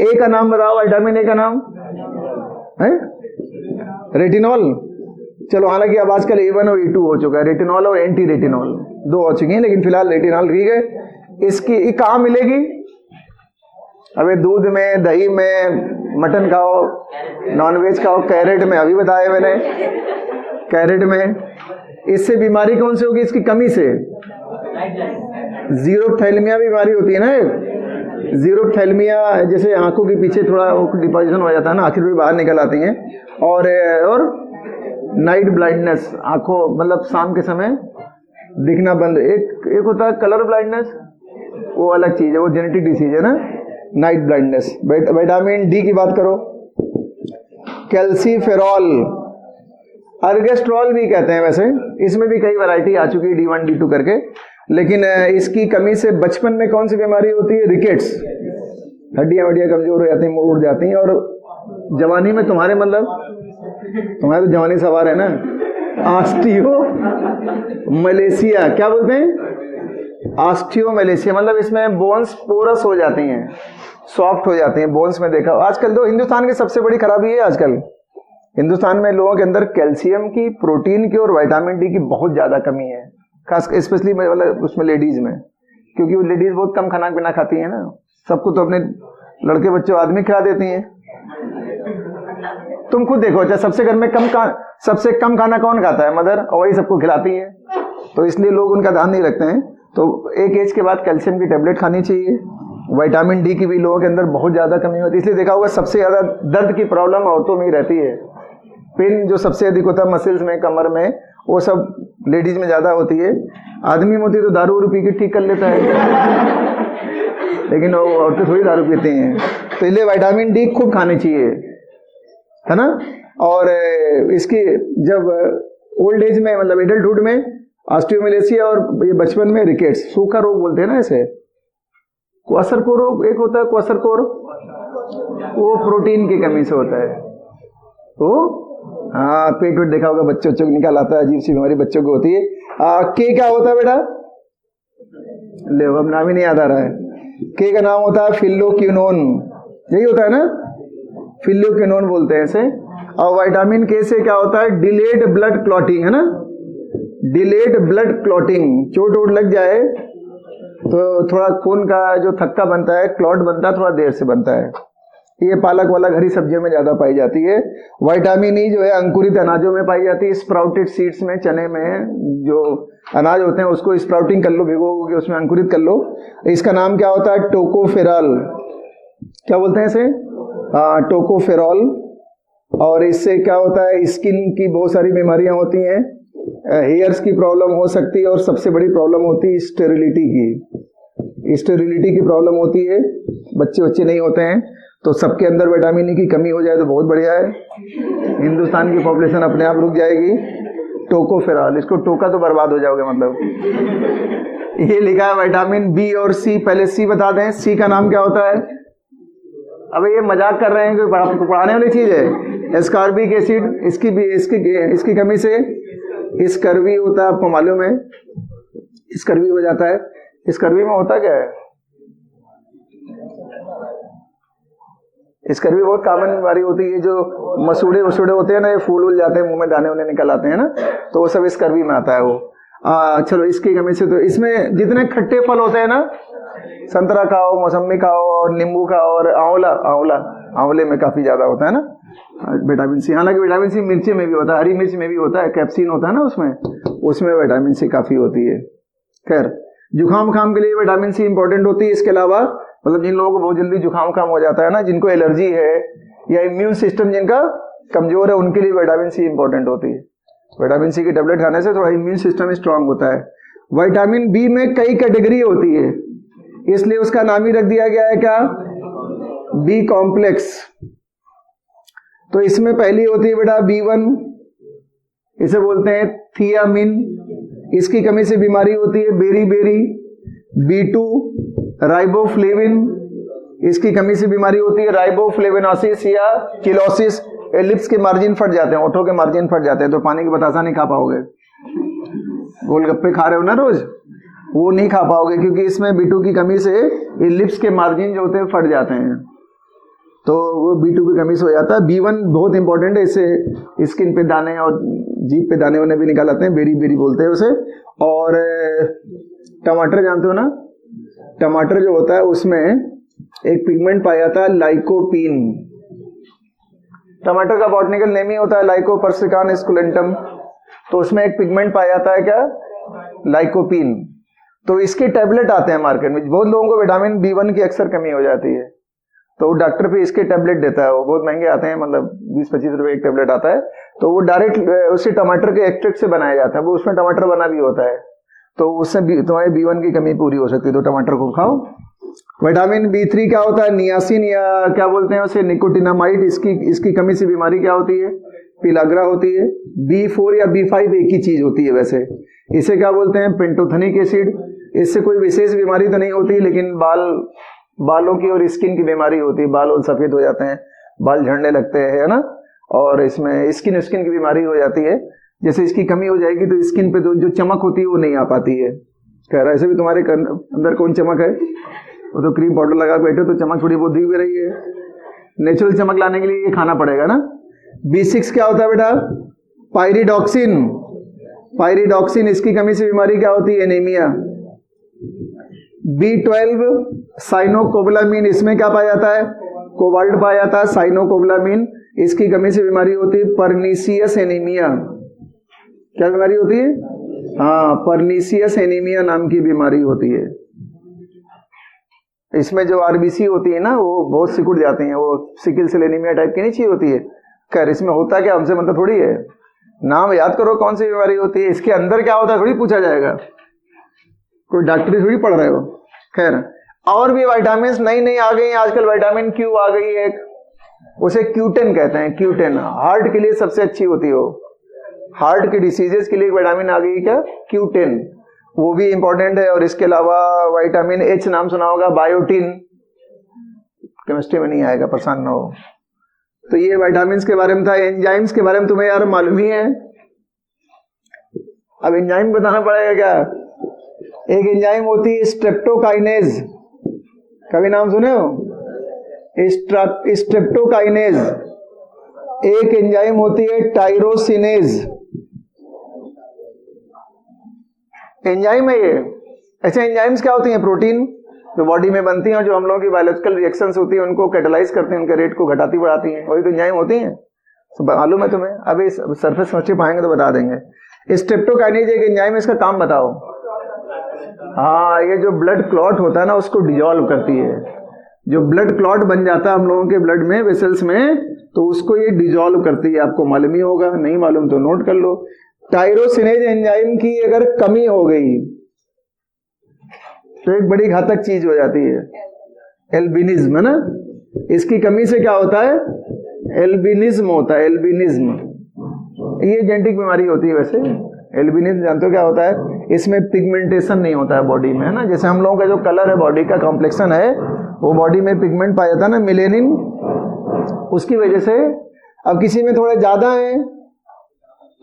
ए का नाम बताओ, विटामिन ए का नाम है रेटिनॉल। चलो, हालांकि अब आजकल A1 और A2 हो चुका है, रेटिनॉल और एंटी रेटिनॉल 2 हो चुकी हैं, लेकिन फिलहाल रेटिनॉल ठीक है। इसकी कहाँ मिलेगी, अबे दूध में, दही में, मटन खाओ, नॉनवेज खाओ, कैरेट में, अभी बताया मैंने, कैरेट में। इससे बीमारी कौन सी होगी, इसकी कमी से जीरोप्थैल्मिया बीमारी होती है ना, जीरोप्थैल्मिया, जैसे आंखों के पीछे थोड़ा डिपोजिशन हो जाता है ना, आखिर भी बाहर निकल आती हैं। और नाइट ब्लाइंडनेस, आंखों मतलब शाम के समय दिखना बंद। एक होता है कलर ब्लाइंडनेस, वो अलग चीज है, वो जेनेटिक डिसीज है ना, नाइट ब्लाइंडनेस। विटामिन डी की बात करो, कैल्सीफेरॉल, अर्गेस्ट्रॉल भी कहते हैं वैसे, इसमें भी कई वैरायटी आ चुकी है, D1 D2 करके। लेकिन इसकी कमी से बचपन में कौन सी बीमारी होती है, रिकेट्स, हड्डियां वड्डियां कमजोर हो जाती हैं, मुड़ जाती हैं। और जवानी में तुम्हारे तो जवानी सवार है ना, ऑस्टियो मलेशिया, क्या बोलते हैं, ऑस्टियोमेलेसिया मतलब इसमें बोन्स पोरस हो जाती हैं, सॉफ्ट हो जाती हैं बोन्स में। देखा आजकल तो हिंदुस्तान की सबसे बड़ी खराबी है, आजकल हिंदुस्तान में लोगों के अंदर कैल्शियम की, प्रोटीन की और विटामिन डी की बहुत ज्यादा कमी है, खास स्पेशली मतलब उसमें लेडीज में, क्योंकि वो लेडीज बहुत कम खाना पीना खाती है ना। सबको तो अपने लड़के बच्चों आदमी खिला देती हैं। तुम खुद देखो, अच्छा सबसे घर में सबसे कम खाना कौन खाता है? मदर, और वही सबको खिलाती है। तो इसलिए लोग उनका ध्यान नहीं रखते हैं। तो एक एज के बाद कैल्शियम की टेबलेट खानी चाहिए। विटामिन डी की भी लोगों के अंदर बहुत ज्यादा कमी होती है। इसलिए देखा होगा सबसे ज्यादा दर्द की प्रॉब्लम औरतों में ही रहती है। पेन जो सबसे अधिक होता है मसल्स में, कमर में, वो सब लेडीज में ज्यादा होती है। आदमी में होती है तो दारू पी के ठीक कर लेता है, लेकिन वो औरतें थोड़ी दारू पीती हैं। तो इसलिए विटामिन डी खूब खानी चाहिए, है ना। और इसकी जब ओल्ड एज में मतलब एडल्टहुड में ऑस्टियोमेलेसिया और ये बचपन में रिकेट्स, सूखा रोग बोलते हैं ना इसे। क्वाशरकोर रोग एक होता है, क्वाशरकोर, वो प्रोटीन की कमी से होता है। तो हाँ, पेट वेट देखा होगा बच्चों को निकाल आता है, अजीब सी बीमारी बच्चों को होती है। के क्या होता है बेटा? ले अब नाम ही नहीं याद आ रहा है। के का नाम होता है फिल्लोक्विनोन, यही होता है ना, फिल्लोक्विनोन बोलते हैं इसे। और विटामिन के से क्या होता है? डिलेड ब्लड क्लॉटिंग, है ना, डिलेड ब्लड क्लॉटिंग। चोट वोट लग जाए तो थोड़ा खून का जो थक्का बनता है, क्लॉट बनता है, थोड़ा देर से बनता है। ये पालक वाला हरी सब्जियों में ज्यादा पाई जाती है। विटामिन ई जो है अंकुरित अनाजों में पाई जाती है, स्प्राउटेड सीड्स में, चने में जो अनाज होते हैं उसको स्प्राउटिंग कर लो, भिगो के उसमें अंकुरित कर लो। इसका नाम क्या होता है? टोकोफेरॉल। क्या बोलते हैं इसे? टोकोफेरॉल। और इससे क्या होता है? स्किन की बहुत सारी बीमारियां होती हैं, हेयर्स की प्रॉब्लम हो सकती है, और सबसे बड़ी प्रॉब्लम होती है स्टेरिलिटी की। स्टेरिलिटी की प्रॉब्लम होती है, बच्चे नहीं होते हैं। तो सबके अंदर विटामिन ई की कमी हो जाए तो बहुत बढ़िया है, हिंदुस्तान की पॉपुलेशन अपने आप रुक जाएगी। टोकोफेरॉल, इसको टोका तो बर्बाद हो जाओगे मतलब। ये लिखा है विटामिन बी और सी। पहले सी बता दें, सी का नाम क्या होता है? अबे ये मजाक कर रहे हैं कि पढ़ाने वाली चीज है। एस्कॉर्बिक एसिड, इसकी कमी से स्कर्वी होता है, आपको मालूम है, स्कर्वी हो जाता है। स्कर्वी में होता क्या है? स्कर्वी बहुत कॉमन बीमारी होती है, जो मसूड़े होते हैं ना, ये फूल उल जाते हैं, मुंह में दाने उन्हें निकल आते हैं ना, तो वो सब स्कर्वी में आता है वो। चलो इसकी कमी से, तो इसमें जितने खट्टे फल होते हैं ना, संतरा खाओ, मौसमी खाओ, और नींबू खाओ, और आंवले में काफी ज्यादा होता है ना विटामिन सी। हालांकि विटामिन सी मिर्ची में भी होता है, हरी मिर्च में भी होता है, कैप्सिन होता है ना उसमें विटामिन सी काफी होती है। खैर, जुकाम खाम के लिए विटामिन सी इंपॉर्टेंट होती है। इसके अलावा मतलब जिन लोगों को बहुत जल्दी जुकाम खाम हो जाता है ना, जिनको एलर्जी है या इम्यून सिस्टम जिनका कमजोर है, उनके लिए विटामिन सी इंपॉर्टेंट होती है। विटामिन सी की टेबलेट खाने से थोड़ा इम्यून सिस्टम स्ट्रांग होता है। विटामिन बी में कई कैटेगरी होती है, इसलिए उसका नाम ही रख दिया गया है क्या? B complex. तो इसमें पहली होती है बेटा B1, इसे बोलते हैं थियामिन, इसकी कमी से बीमारी होती है बेरी। B2 राइबोफ्लेविन, इसकी कमी से बीमारी होती है राइबोफ्लेविनोसिस या किलोसिस। लिप्स के मार्जिन फट जाते हैं, ओठों के मार्जिन फट जाते हैं, तो पानी की बतासा नहीं खा पाओगे। गोलगप्पे खा रहे हो ना रोज, वो नहीं खा पाओगे, क्योंकि इसमें B2 की कमी से ये लिप्स के मार्जिन जो होते हैं फट जाते हैं, तो वो B2 की कमी से हो जाता है। B1 बहुत इंपॉर्टेंट है, इससे स्किन पे दाने और जीभ पे दाने उन्हें भी निकाल आते हैं, बेरी बोलते हैं उसे। और टमाटर जानते हो ना, टमाटर जो होता है उसमें एक पिगमेंट पाया जाता है लाइकोपीन। टमाटर का बॉटनिकल नेम ही होता है लाइकोपर्सिकान स्कुलेंटम, तो उसमें एक पिगमेंट पाया जाता है क्या? लाइकोपीन। तो इसके टैबलेट आते हैं मार्केट में। बहुत लोगों को विटामिन B1 की अक्सर कमी हो जाती है, तो वो डॉक्टर भी इसके टैबलेट देता है। वो बहुत महंगे आते हैं, मतलब 20-25 रुपए एक टैबलेट आता है। तो वो डायरेक्ट उसी टमाटर के एक्सट्रैक्ट से बनाया जाता है, वो उसमें टमाटर बना भी होता है, तो उससे तुम्हारी B1 की कमी पूरी हो सकती है, तो टमाटर को खाओ। विटामिन B3 क्या होता है? नियासिन, या क्या बोलते हैं उसे, निकोटिनामाइड। इसकी कमी से बीमारी क्या होती है? पिलाग्रा होती है। B4 या B5 एक ही चीज होती है वैसे। इसे क्या बोलते हैं? Pantothenic acid. इससे कोई विशेष बीमारी तो नहीं होती, लेकिन बालों की और स्किन की बीमारी होती है, बाल सफेद हो जाते हैं, बाल झड़ने लगते हैं, है ना। और इसमें स्किन की बीमारी हो जाती है। जैसे इसकी कमी हो जाएगी तो स्किन पे जो चमक होती है वो नहीं आ पाती है। कह रहा है ऐसे भी तुम्हारे अंदर कौन चमक है, वो तो क्रीम पाउडर लगा बैठे हो तो चमक थोड़ी बहुत दिख भी रही है। नेचुरल चमक लाने के लिए ये खाना पड़ेगा ना। B6 क्या होता है बेटा? पायरिडॉक्सिन। पायरिडॉक्सिन, इसकी कमी से बीमारी क्या होती है? एनीमिया। B12 साइनोकोबालामिन, इसमें क्या पाया जाता है? कोबाल्ट पाया जाता है। साइनोकोबालामिन, इसकी कमी से बीमारी होती है परनीसियस एनीमिया। क्या बीमारी होती है? हाँ, परनीसियस एनीमिया नाम की बीमारी होती है। इसमें जो आरबीसी होती है ना, वो बहुत सिकुड़ जाती हैं, वो सिकिल सेल एनीमिया टाइप की नहीं चाहिए होती है। खैर इसमें होता क्या, हमसे मतलब थोड़ी है। नाम याद करो कौन सी बीमारी होती है, इसके अंदर क्या होता है थोड़ी पूछा जाएगा, कोई डॉक्टरी थोड़ी पढ़ रहे हो। खैर और भी विटामिन नई नई आ गई हैं आजकल। विटामिन क्यू आ गई है, उसे क्यूटेन कहते हैं। क्यूटेन हार्ट के लिए सबसे अच्छी होती है, हार्ट के डिसीजेस के लिए एक विटामिन आ गई, क्या? क्यूटेन, वो भी इंपॉर्टेंट है। और इसके अलावा विटामिन एच नाम सुना होगा, बायोटिन, केमिस्ट्री में नहीं आएगा, परेशान ना हो। तो ये विटामिन के बारे में था। एंजाइम्स के बारे में तुम्हें यार मालूम ही है। अब एंजाइम बताना पड़ेगा क्या? एक एंजाइम होती है स्ट्रेप्टोकाइनेज, कभी नाम सुने हो? स्ट्रेप्टोकाइनेज। एक एंजाइम होती है टायरोसिनेज। एंजाइम है ये। ऐसे एंजाइम्स क्या होती हैं? प्रोटीन जो बॉडी में बनती हैं और जो हम लोगों की बायोलॉजिकल रिएक्शंस होती हैं उनको कैटालाइज करती हैं, उनके रेट को घटाती बढ़ाती हैं, वही तो एंजाइम होती हैं। तो मालूम है तुम्हें? अभी सरफेस केमिस्ट्री पाएंगे तो बता देंगे। स्ट्रेप्टोकाइनेज एक एंजाइम, इसका काम बताओ। हाँ, ये जो ब्लड क्लॉट होता है ना उसको डिजॉल्व करती है। जो ब्लड क्लॉट बन जाता है हम लोगों के ब्लड में, वेसल्स में, तो उसको ये डिजॉल्व करती है। आपको मालूम ही होगा, नहीं मालूम तो नोट कर लो। टायरोसिनेज एंजाइम की अगर कमी हो गई तो एक बड़ी घातक चीज हो जाती है, एल्बिनिज्म, है ना। इसकी कमी से क्या होता है? एल्बिनिज्म होता है। एल्बिनिज्म ये जेनेटिक बीमारी होती है। वैसे एल्बिनिज्म जानते हो क्या होता है? इसमें पिगमेंटेशन नहीं होता है बॉडी में, है ना। जैसे हम लोगों का जो कलर है, बॉडी का कॉम्प्लेक्शन है, वो बॉडी में पिगमेंट पाया जाता है ना, मिलेनिन, उसकी वजह से। अब किसी में थोड़ा ज्यादा है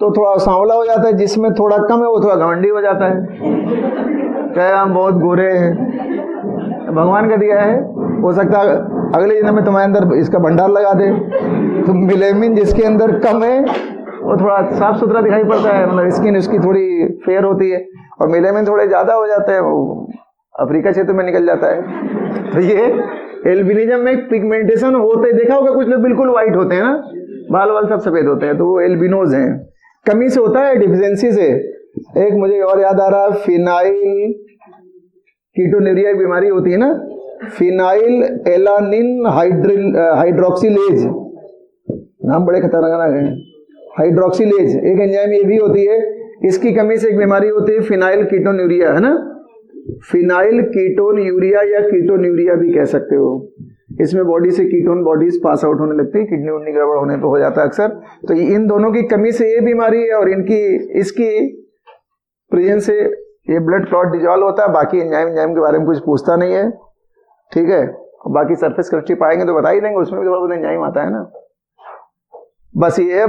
तो थोड़ा सांवला हो जाता है, जिसमें थोड़ा कम है वो थोड़ा घमंडी हो जाता है, क्या हम बहुत गोरे हैं, भगवान का दिया है। हो सकता है अगले जन्म में तुम्हारे अंदर इसका भंडार लगा दे। तो मिलेनिन जिसके अंदर कम है वो थोड़ा साफ सुथरा दिखाई पड़ता है, मतलब स्किन उसकी थोड़ी फेयर होती है। और मिलेनिन थोड़े ज्यादा हो जाते हैं, वो अफ्रीका क्षेत्र में निकल जाता है। तो ये एल्बिनिज्म में पिगमेंटेशन होते, देखा होगा कुछ लोग बिल्कुल व्हाइट होते हैं ना, बाल वाल सब सफेद होते हैं, तो वो एल्बिनोज हैं। कमी से होता है, डिफिशियंसी से। एक मुझे और याद आ रहा है, फिनाइल कीटोन्यूरिया बीमारी होती है ना, फिनाइल एलानिन हाइड्रोक्सिलेज, नाम बड़े खतरनाक हैं। हाइड्रोक्सिलेज एक एंजाइम ये भी होती है, इसकी कमी से एक बीमारी होती है फिनाइल कीटोन्यूरिया, है ना। फिनाइल कीटोन्यूरिया या कीटोन्यूरिया भी कह सकते हो। इसमें बॉडी से कीटोन बॉडीज पास आउट होने लगती है, किडनी उडनी गड़बड़ होने पे हो जाता है अक्सर। तो इन दोनों की कमी से ये बीमारी है, और इसकी प्रेजेंस से ये ब्लड क्लॉट डिजॉल्व होता है। बाकी एंजाइम के बारे में कुछ पूछता नहीं है, ठीक है। बाकी सरफेस केमिस्ट्री पाएंगे तो बता ही देंगे, उसमें भी थोड़ा बहुत एंजाइम आता है ना। बस ये